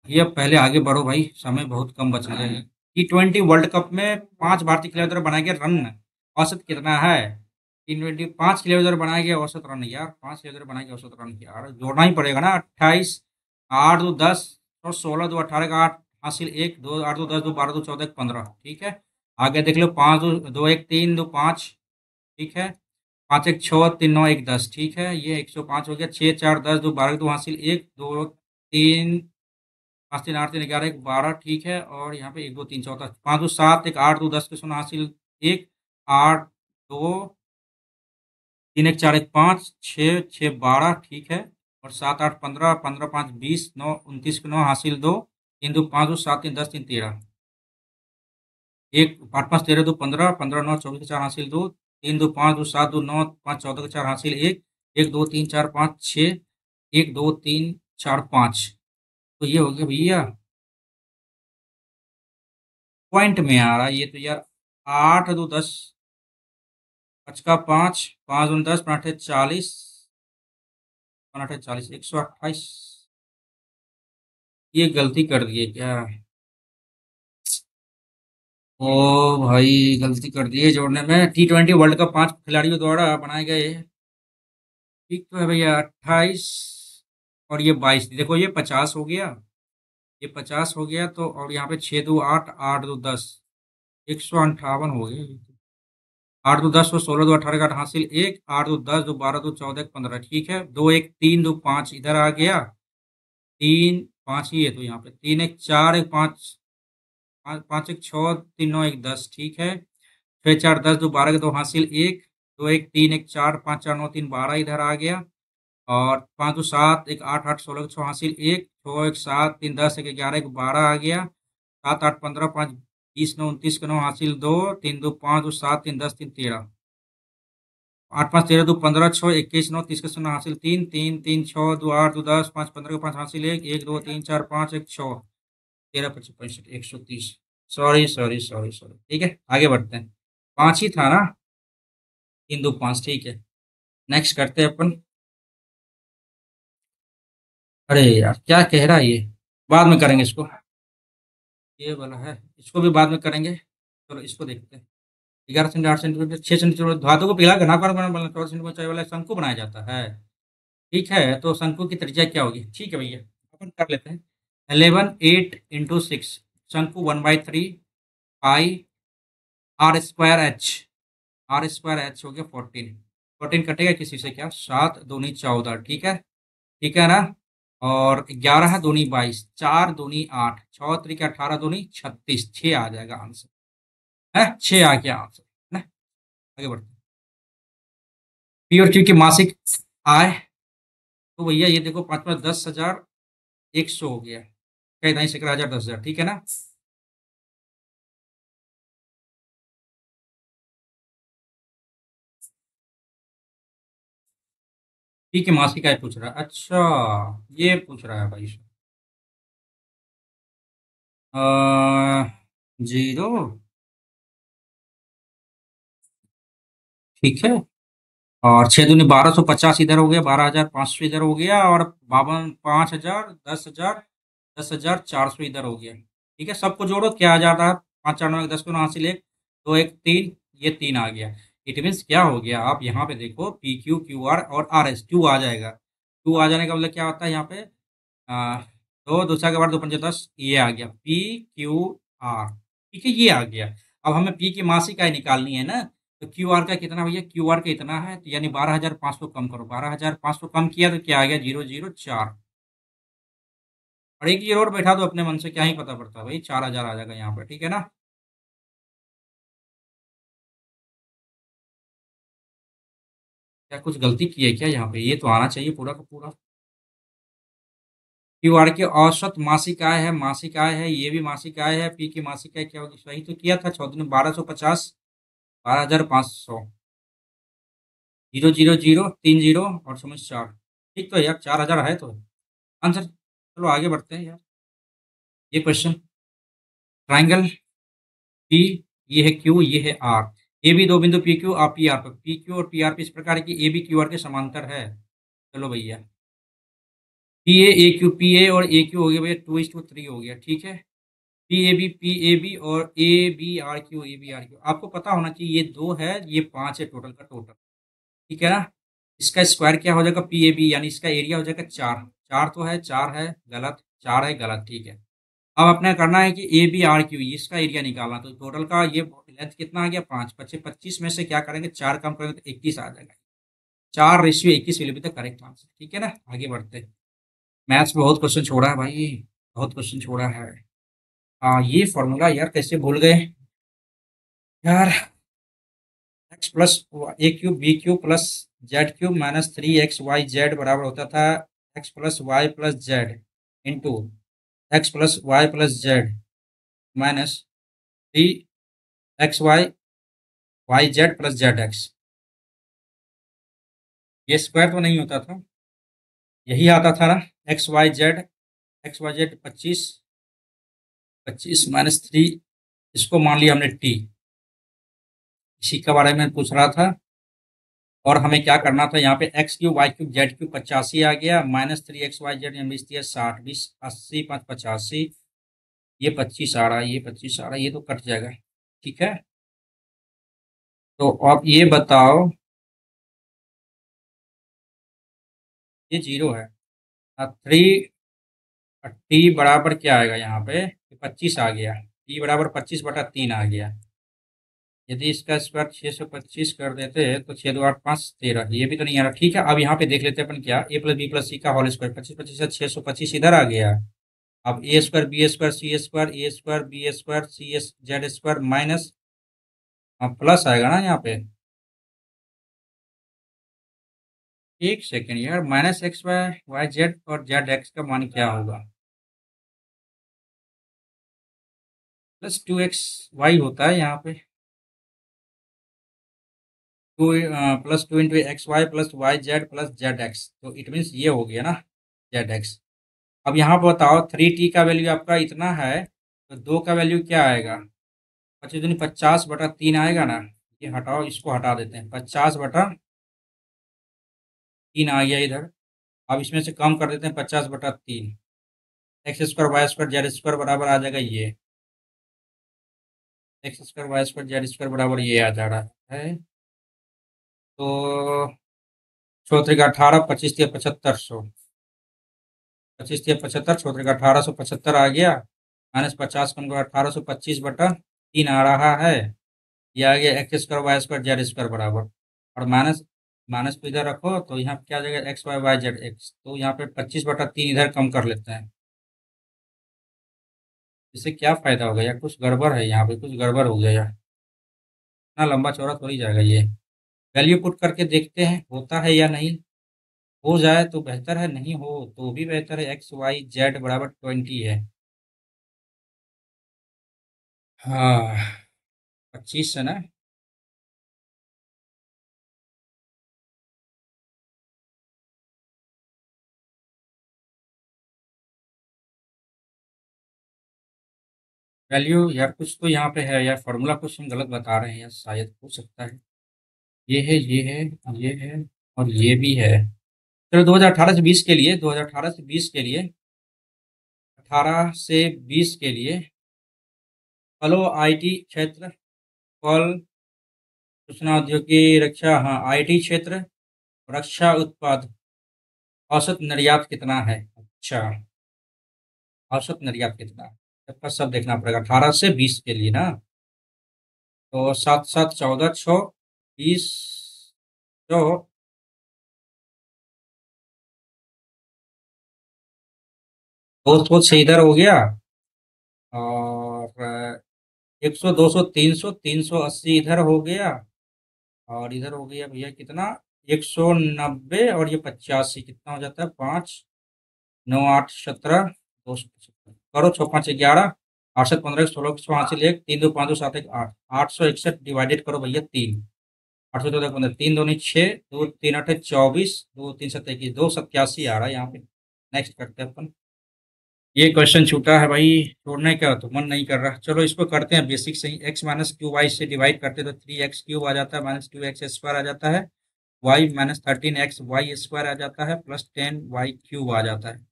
ये पहले आगे बढ़ो भाई, समय बहुत कम बच गया है। T20 वर्ल्ड कप में 5 भारतीय खिलाड़ियों द्वारा बनाए गए रन औसत कितना है? T20 5 खिलाड़ियों द्वारा बनाए गए औसत रन यार, 5 खिलाड़ियों द्वारा बनाए गए औसत रन यार जोड़ना ही पड़ेगा ना। 28, 8×2 10 और 16×2 18 का 8 हासिल 1 2 8×2 10 2 12 2 14 15। ठीक है। आगे देख लो 5×2 2 1 3 2 5। ठीक है। 5×1 6 3 9 1 10। ठीक है, ये 105 हो गया। 6 4 10 2 12 2 हासिल 1 2 3 5 3 8 3 11 1 12। ठीक है, और यहाँ पे 1 2 3 4 5 2 7 1 8 2 10 के शून्य हासिल 1 8 2 3 1 4 1 5 6 6 12। ठीक है, और 7 8 15 15 5 20 9 29 के 9 हासिल 2 3 2 5 2 7 3 10 3 13 1 8 5 13 2 15 15 9 24 के 4 हासिल 2 3 2 5 2 7 2 9 5 14 के 4 हासिल 1 1 2 3 4 5 6 1 2 3 4 5। तो ये हो गया भैया पॉइंट में आ रहा है ये तो यार। 8×2 10 5 का 5 5×10 5 40 5 40 128। ये गलती कर दिए क्या? ओ भाई, गलती कर दिए जोड़ने में। T20 वर्ल्ड कप 5 खिलाड़ियों द्वारा बनाए गए। ठीक तो है भैया 28 और ये 22। देखो ये 50 हो गया, ये 50 हो गया तो, और यहाँ पे 6×2 8 8×2 10 158 हो गया। 8×2 10 और 16×2 18 का हासिल 1 8×2 10 2 12 2 14 15। ठीक है, 2 1 3 2 5 इधर आ गया। 3 5 ही है तो यहाँ पे 3 1 4 1 5 5 1 6 3 9 1 10। ठीक है, 6 4 10 2 12 के 2 हासिल 1 2 1 3 1 4 5 4 9 3 12 इधर आ गया। और 5 2 7 1 8 8 16 के 6 हासिल 1 6 1 7 3 10 1 11 1 12 आ गया। 7 8 15 5 20 9 29 के 9 हासिल 2 3 2 5 2 7 3 10 3 13 8 5 13 2 15 6 21 9 30 के 0 हासिल 3 3 3 6 2 8 2 10 5 15 के 5 हासिल 1 1 2 3 4 5 1 6 13 25 65 130। Sorry sorry sorry sorry. ठीक है, आगे बढ़ते हैं। 5 ही था ना? 3 2 5। ठीक है, नेक्स्ट करते हैं अपन। अरे यार क्या कह रहा है ये? बाद में करेंगे इसको। ये वाला है, इसको भी बाद में करेंगे। चलो इसको देखते हैं। 11 सेंटीमीटर 8 सेंटीमीटर 6 सेंटीमीटर धातु को पिघला घनाकार बना 14 सेंटीमीटर ऊंचाई वाला शंकु बनाया जाता है। ठीक है, तो शंकु की त्रिज्या क्या होगी? ठीक है भैया, अपन कर लेते हैं। 11 8 × 6 शंकु 1/3 पाई R²H। R²H हो गया 14। 14 कटेगा किसी से क्या? 7 दूनी 14। ठीक है, ठीक है ना। और 11 है दूनी 22 4 दूनी 8 6 त्रिक 18 दूनी 36 6 आ जाएगा आंसर। है 6 आ गया आंसर ना। आगे बढ़ते हैं। पी और क्यू की मासिक आय। तो भैया ये देखो 5×10,100 हो गया। कहीं नहीं 11,000 10,000। ठीक है ना। पी की मासिक आय पूछ रहा है, अच्छा ये पूछ रहा है भाई। 0। ठीक है, और 6 दूनी 1250 इधर हो गया, 12,500 इधर हो गया, और 52 5,000 10,000 10,400 इधर हो गया। ठीक है, सबको जोड़ो क्या आ जाता है? 5 4 9 1 10 को 9 हासिल 1 2 1 3। ये 3 आ गया। इट मीन्स क्या हो गया? आप यहाँ पे देखो पी क्यू क्यू आर और आर एस 2 आ जाएगा। 2 आ जाने का मतलब क्या होता है यहाँ पे? आ, दो दूसरा के बाद 2×5 = 10 ये आ गया पी क्यू आर। ठीक है, ये आ गया। अब हमें पी की मासिक आय निकालनी है ना। तो क्यू आर का कितना भैया? क्यू आर का इतना है, तो यानी 12,500 कम करो। 12,500 कम किया तो क्या आ गया? 004। और एक जीरो और बैठा दो अपने मन से, क्या ही पता पड़ता भाई, 4,000 आ जाएगा यहाँ पे। ठीक है ना। क्या कुछ गलती की है क्या यहाँ पे? ये तो आना चाहिए पूरा का पूरा। क्यू आर की औसत मासिक आय है, मासिक आय है, ये भी मासिक आय है, पी की मासिक आय क्या होगी, सही तो किया था 14 1250 12,500 000 3 जीरो और समझ 4। ठीक तो है यार, 4,000 है तो आंसर। चलो आगे बढ़ते हैं यार। ये क्वेश्चन, ट्राइंगल पी, ये है क्यू, ये है आर, ए बी दो बिंदु पी क्यू और पी आर पर, पी क्यू और पी आर इस प्रकार की ए बी क्यू आर के समांतर है। चलो भैया, पी ए और ए क्यू हो गया भैया, 2:3 हो गया, ठीक है। पी ए बी और ए बी आर क्यू, आपको पता होना चाहिए ये 2 है, ये 5 है टोटल का टोटल, ठीक है ना। इसका स्क्वायर क्या हो जाएगा, पी ए बी, यानी इसका एरिया हो जाएगा 4, 4 तो है, 4 है गलत, 4 है गलत, ठीक है। अब अपने करना है कि ए बी आर क्यू, इसका एरिया निकालना, तो टोटल का ये लेंथ कितना आ गया, 5 25 25 में से क्या करेंगे, 4 कम करेंगे तो 21 आ जाएगा। 4:21 will be the correct answer, ठीक है ना। आगे बढ़ते हैं। मैथ्स में बहुत क्वेश्चन छोड़ा है भाई, बहुत क्वेश्चन छोड़ा है। हाँ, ये फॉर्मूला यार कैसे भूल गए यार। X plus a cube b cube plus z cube minus 3XYZ बराबर होता था x plus y plus z into x plus y plus z minus 3XYYZ plus ZX। ये स्क्वायर तो नहीं होता था, यही आता था ना, एक्स वाई जेड 25 25 माइनस 3, इसको मान लिया हमने टी, इसी के बारे में पूछ रहा था। और हमें क्या करना था, यहाँ पे X cube Y cube Z cube 85 आ गया, माइनस 3XYZ में बीस दिया 60, 20 80 5 85, ये 25 आ रहा है, ये 25 आ रहा है, ये तो कट जाएगा, ठीक है। तो अब ये बताओ, ये जीरो है, 3 बराबर क्या आएगा यहाँ पे, 25 आ गया, टी बराबर 25/3 आ गया। यदि इसका स्क्वायर 625 कर देते हैं तो 6 2 8 5 13, ये भी तो नहीं आ रहा, ठीक है। अब यहाँ पे देख लेते हैं अपन क्या, ए प्लस बी प्लस सी का होल स्क्वायर, 25 25 से 625 इधर आ गया। अब A square B square C square A square B square C S Z square minus, अब प्लस आएगा ना यहाँ पे, एक सेकेंड यार, माइनस XYYZ और ZX का मान क्या होगा, प्लस 2XY होता है यहाँ पे, 2 plus 2 into XY plus YZ plus ZX, तो इट मीन्स ये हो गया ना ZX। अब यहाँ पर बताओ 3T का वैल्यू आपका इतना है, तो 2 का वैल्यू क्या आएगा, 25 50/3 आएगा ना। ये हटाओ, इसको हटा देते हैं, 50/3 आ गया इधर। अब इसमें से कम कर देते हैं 50/3, X square Y square Z square बराबर आ जाएगा ये, X square Y square Z square बराबर ये आ जा रहा है। तो 18 25 75 100, 25 75 1875 आ गया, माइनस 50 कम करो 1825/3 आ रहा है। ये आ गया X square Y square Z square बराबर, और माइनस माइनस को इधर रखो तो यहाँ पे क्या आ जाएगा, XYYZ, तो यहाँ पे 25/3 इधर कम कर लेते हैं। इससे क्या फायदा होगा यार, कुछ गड़बड़ है यहाँ पे, कुछ गड़बड़ हो गया यार, इतना लंबा चौड़ा थोड़ी जाएगा ये। वैल्यू पुट करके देखते हैं होता है या नहीं, हो जाए तो बेहतर है, नहीं हो तो भी बेहतर है। XYZ बराबर 20 है, हाँ 25 है ना। वैल्यू यार कुछ तो यहाँ पे है यार, फॉर्मूला कुछ हम गलत बता रहे हैं यार, शायद हो सकता है। ये है, ये है, ये है, और ये भी है। चलो 2018 से 20 के लिए, 2018 से 20 के लिए, 18 से 20 के लिए फलो आईटी क्षेत्र, फल सूचना औद्योगिकी रक्षा, हाँ आईटी क्षेत्र रक्षा उत्पाद, औसत निर्यात कितना है, अच्छा औसत निर्यात कितना है, सबका सब देखना पड़ेगा 18 से 20 के लिए ना। तो 7 7 14 6 20, तो बहुत बहुत से इधर हो गया, और 100 200 300 380 इधर हो गया, और इधर हो गया भैया कितना, 190, और ये 85 कितना हो जाता है, 5 9 8 17 2 करो, 6 5 11 8 7 15 16 6 हासिल 1 3 2 5 2 7 1 8 861 डिवाइडेड करो भैया 3 8 14 15 3 2 6 2 3 8 24 2 3 7 21 287 आ रहा है यहाँ पे। नेक्स्ट करते हैं अपन। ये क्वेश्चन छूटा है भाई, छोड़ने का तो मन नहीं कर रहा। चलो इसको करते हैं बेसिक से ही। एक्स माइनस क्यू वाई से डिवाइड करते हैं तो 3x³ आ जाता है, माइनस 2x² आ जाता है, y माइनस 13x y² आ जाता है, प्लस 10y³ आ जाता है।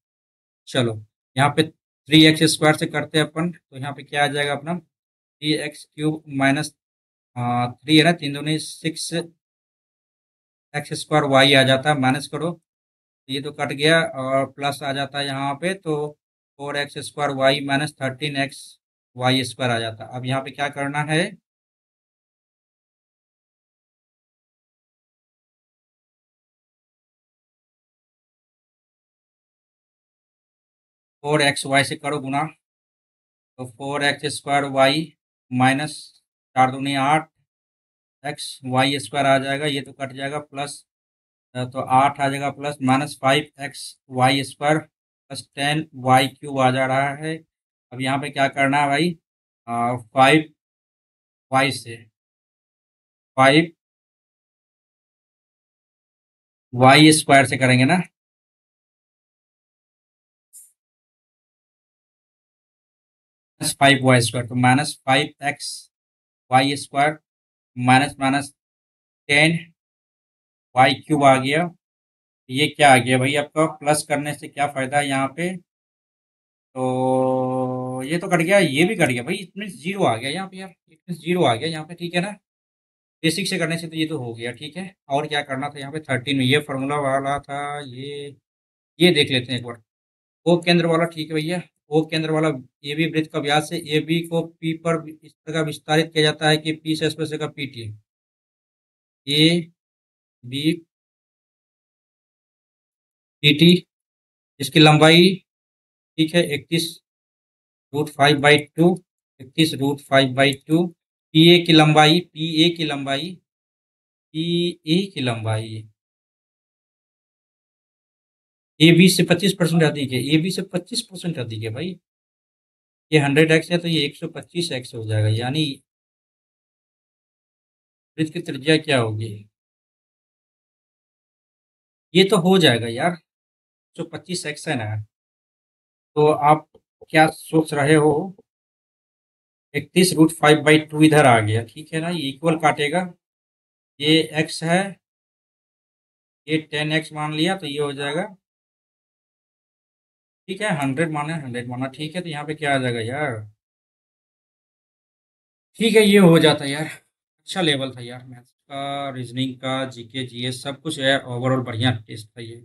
चलो यहाँ पे 3x² से करते हैं अपन, तो यहाँ पे क्या आ जाएगा अपना 3x³ माइनस 3 है ना, 3 दूनी 6x² y आ जाता है, माइनस करो ये तो कट गया, और प्लस आ जाता है यहाँ पे, तो 4x² y minus 13x y² आ जाता है। अब यहाँ पे क्या करना है, 4xy से करो गुना, तो 4x² y माइनस 4 दूनी 8 x y² आ जाएगा, ये तो कट जाएगा, प्लस तो 8 आ जाएगा, plus minus 5x y² plus 10y³ आ जा रहा है। अब यहाँ पे क्या करना है भाई, 5y से 5y² से करेंगे ना, माइनस 5y² तो minus 5x y² minus minus 10y³ आ गया। ये क्या आ गया भाई आपका, प्लस करने से क्या फायदा है यहाँ पे, तो ये तो कट गया, ये भी कट गया भाई, इसमें जीरो आ गया यहाँ पे यार, इसमें जीरो आ गया यहाँ पे, ठीक है ना। बेसिक से करने से तो ये तो हो गया, ठीक है। और क्या करना था यहाँ पे 13 में, ये फार्मूला वाला था, ये देख लेते हैं एक बार। ओ केंद्र वाला, ठीक है भैया। ओ केंद्र वाला, ए बी वृत्त का व्यास है, ए बी को पी पर इस तरह विस्तारित किया जाता है कि पी से स्पर्श का P T, A B P T, इसकी लंबाई ठीक है 31√5/2, 31√5/2। पी ए की लंबाई ए बी से 25% अधिक है, ए बी से 25% अधिक है भाई। ये 100x है तो ये 125x हो जाएगा, यानी वृत्त की त्रिज्या क्या होगी, ये तो हो जाएगा यार, 125x है ना। तो आप क्या सोच रहे हो, 31√5/2 इधर आ गया, ठीक है ना, ये इक्वल काटेगा, ये x है, ये 10x मान लिया तो ये हो जाएगा, ठीक है, 100 माना, ठीक है, तो यहाँ पे क्या आ जाएगा यार, ठीक है, ये हो जाता है यार। अच्छा लेवल था यार, मैथ्स का, रीजनिंग का, जीके जीएस सब कुछ यार, ओवरऑल बढ़िया टेस्ट था ये।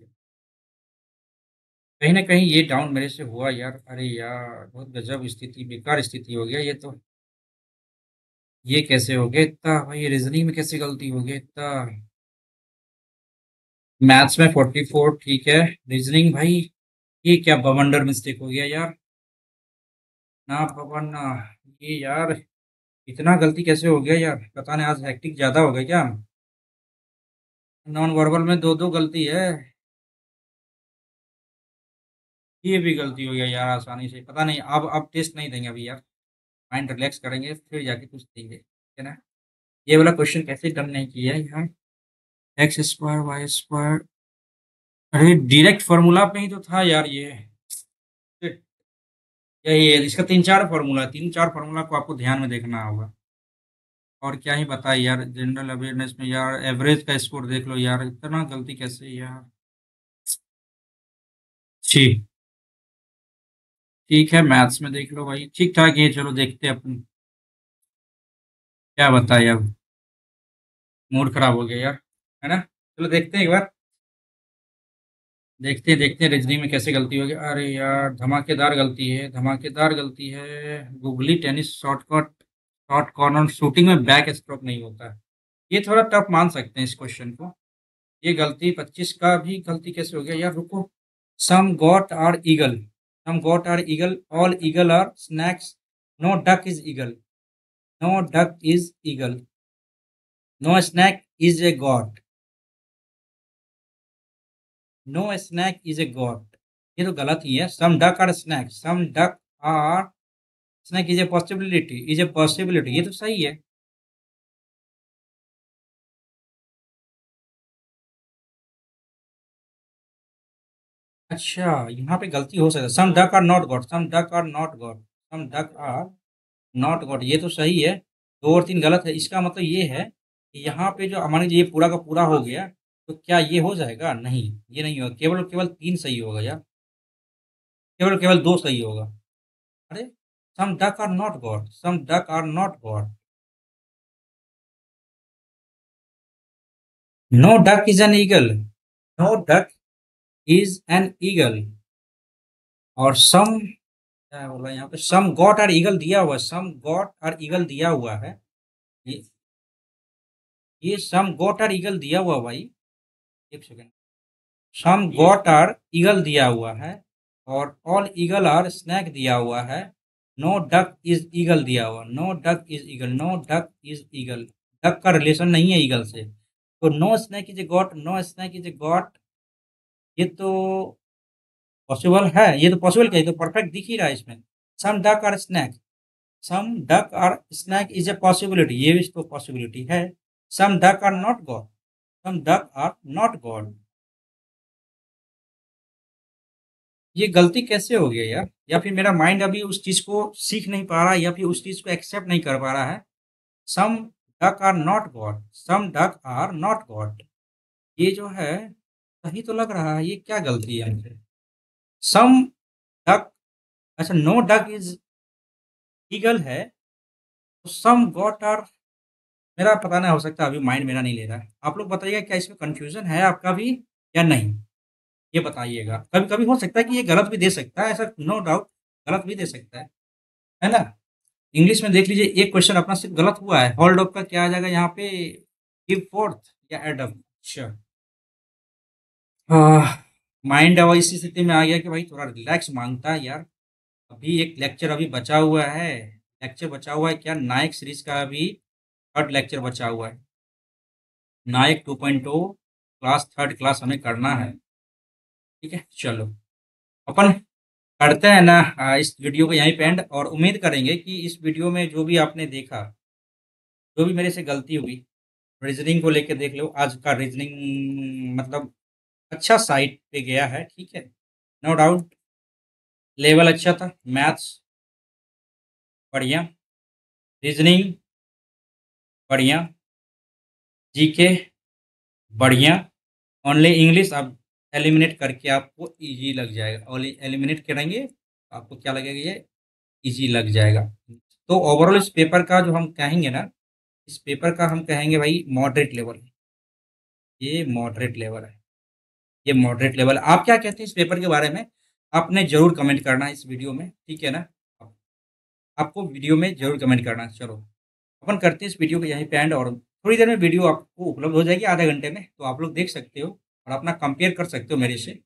कहीं ना कहीं ये डाउन मेरे से हुआ यार, अरे यार बहुत गजब स्थिति, बेकार स्थिति हो गया ये तो। ये कैसे हो गया इतना भाई, रीजनिंग में कैसे गलती हो गई इतना। मैथ्स में 44 ठीक है, रीजनिंग भाई ये क्या बवंडर मिस्टेक हो गया यार, ना पवन ना, ये यार इतना गलती कैसे हो गया यार, पता नहीं आज हेक्टिक ज्यादा हो गया क्या। नॉन वर्बल में दो दो गलती है, ये भी गलती हो गया यार आसानी से, पता नहीं, अब टेस्ट नहीं देंगे अभी यार, माइंड रिलैक्स करेंगे फिर जाके कुछ देंगे, ठीक है ना। ये वाला क्वेश्चन कैसे डन नहीं किया है यहाँ, x² y², अरे डायरेक्ट फॉर्मूला पे ही तो था यार ये, यही है इसका, तीन चार फार्मूला को आपको ध्यान में देखना होगा। और क्या ही बताए यार, जनरल अवेयरनेस में यार एवरेज का स्कोर देख लो यार, इतना गलती कैसे यार। ठीक, ठीक है, मैथ्स में देख लो भाई, ठीक ठाक है, चलो देखते हैं अपन, क्या बताए अब, मूड खराब हो गया यार, है ना। चलो देखते हैं एक बार, देखते हैं रीजनिंग में कैसे गलती होगी। अरे यार धमाकेदार गलती है, धमाकेदार गलती है, googly tennis shortcut, short corner shooting में बैक स्ट्रोक नहीं होता है। ये थोड़ा टफ मान सकते हैं इस क्वेश्चन को। ये गलती 25 का भी गलती कैसे हो गया यार, रुको। Some goat are eagle, some goat are eagle, all eagle are snakes, no duck is eagle, no duck is eagle, no snake is a god, no snake is a god. ये तो गलत ही है। Some duck are snake, some duck are snake is a possibility, is a possibility, ये तो सही है। अच्छा, यहाँ पे गलती हो सकता है। Some duck are not god, some duck are not god, some duck are not god, ये तो सही है। दो और तीन गलत है, इसका मतलब ये है कि यहाँ पे जो हमारे ये पूरा का पूरा हो गया, तो क्या ये हो जाएगा? नहीं, ये नहीं होगा। केवल केवल तीन सही होगा यार, केवल केवल दो सही होगा। अरे, some duck are not god, some duck are not god, no duck is an eagle, no duck is an eagle. और सम, क्या बोला यहाँ पे, सम गॉट और ईगल दिया हुआ है, सम गॉट और ईगल दिया हुआ है। ये ये सम गॉट और ईगल दिया हुआ भाई, एक second. Some goat are eagle दिया हुआ है, और ऑल ईगल आर स्नैक दिया हुआ है। नो डक इज ईगल दिया हुआ, no duck is eagle, no duck is eagle. Duck का रिलेशन नहीं है ईगल से, तो no snake is a goat, no snake is a goat, ये तो पॉसिबल है। ये तो पॉसिबल क्या है, ये तो परफेक्ट दिख ही रहा है इसमें। Some duck are snake, some duck are snake is a possibility, ये भी तो पॉसिबिलिटी है। Some duck are not god, some duck are not god. ये गलती कैसे हो गया यार? या फिर मेरा माइंड अभी उस चीज को सीख नहीं पा रहा, या फिर उस चीज को एक्सेप्ट नहीं कर पा रहा है। Some duck are not god, some duck are not god, ये जो है सही तो लग रहा है, ये क्या गलती है मुझे? सम डक, अच्छा नो डक इज ईगल है, तो सम गॉट आर, मेरा पता नहीं, हो सकता है अभी माइंड मेरा नहीं ले रहा है। आप लोग बताइएगा क्या इसमें कंफ्यूजन है आपका भी या नहीं, ये बताइएगा। कभी कभी हो सकता है कि ये गलत भी दे सकता है, ऐसा नो डाउट, गलत भी दे सकता है ना। इंग्लिश में देख लीजिए, एक क्वेश्चन अपना सिर्फ गलत हुआ है। होल्ड अप का क्या आ जाएगा यहाँ पे? गिव फोर्थ या एड अप? अच्छा, माइंड अब इसी स्थिति में आ गया कि भाई थोड़ा रिलैक्स मांगता है यार। अभी एक लेक्चर अभी बचा हुआ है, लेक्चर बचा हुआ है क्या, नायक सीरीज का अभी थर्ड लेक्चर बचा हुआ है। नायक 2.0 क्लास, थर्ड क्लास हमें करना है। ठीक है, चलो अपन करते हैं ना इस वीडियो को यहीं पे एंड, और उम्मीद करेंगे कि इस वीडियो में जो भी आपने देखा, जो भी मेरे से गलती हुई, रीजनिंग को लेके देख लो। आज का रीजनिंग मतलब अच्छा साइड पे गया है, ठीक है, नो डाउट। लेवल अच्छा था, मैथ्स बढ़िया, रीजनिंग बढ़िया, जीके बढ़िया। ओनली इंग्लिश आप एलिमिनेट करके आपको इजी लग जाएगा, ओनली एलिमिनेट करेंगे आपको क्या लगेगा, ये इजी लग जाएगा। तो ओवरऑल इस पेपर का जो हम कहेंगे ना, इस पेपर का हम कहेंगे भाई मॉडरेट लेवल, ये मॉडरेट लेवल है, ये मॉडरेट लेवल। आप क्या कहते हैं इस पेपर के बारे में? आपने जरूर कमेंट करना है इस वीडियो में, ठीक है ना। आपको वीडियो में जरूर कमेंट करना है। चलो अपन करते हैं इस वीडियो को यहीं पे एंड, और थोड़ी देर में वीडियो आपको उपलब्ध हो जाएगी, आधे घंटे में, तो आप लोग देख सकते हो और अपना कंपेयर कर सकते हो मेरे से।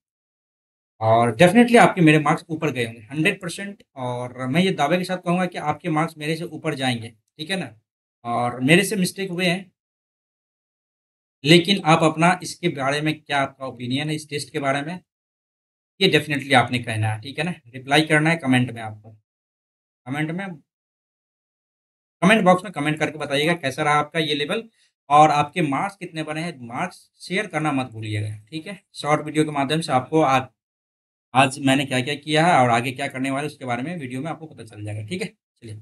और डेफिनेटली आपके मेरे मार्क्स ऊपर गए होंगे 100%, और मैं ये दावे के साथ कहूँगा कि आपके मार्क्स मेरे से ऊपर जाएंगे, ठीक है ना। और मेरे से मिस्टेक हुए हैं, लेकिन आप अपना इसके बारे में क्या आपका ओपिनियन है इस टेस्ट के बारे में, ये डेफिनेटली आपने कहना है, ठीक है ना। रिप्लाई करना है कमेंट में आपको, कमेंट में, कमेंट बॉक्स में कमेंट करके बताइएगा कैसा रहा आपका ये लेवल, और आपके मार्क्स कितने बने हैं। मार्क्स शेयर करना मत भूलिएगा, ठीक है। शॉर्ट वीडियो के माध्यम से आपको आज मैंने क्या क्या किया है और आगे क्या करने वाले उसके बारे में वीडियो में आपको पता चल जाएगा, ठीक है। चलिए,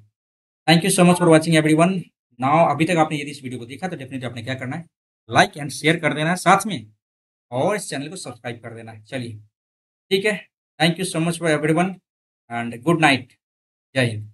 thank you so much for watching everyone. Now अभी तक आपने यदि इस वीडियो को देखा तो डेफिनेटली आपने क्या करना है, लाइक एंड शेयर कर देना है साथ में, और इस चैनल को सब्सक्राइब कर देना है। चलिए, ठीक है, thank you so much for everyone, and good night, जय हिंद।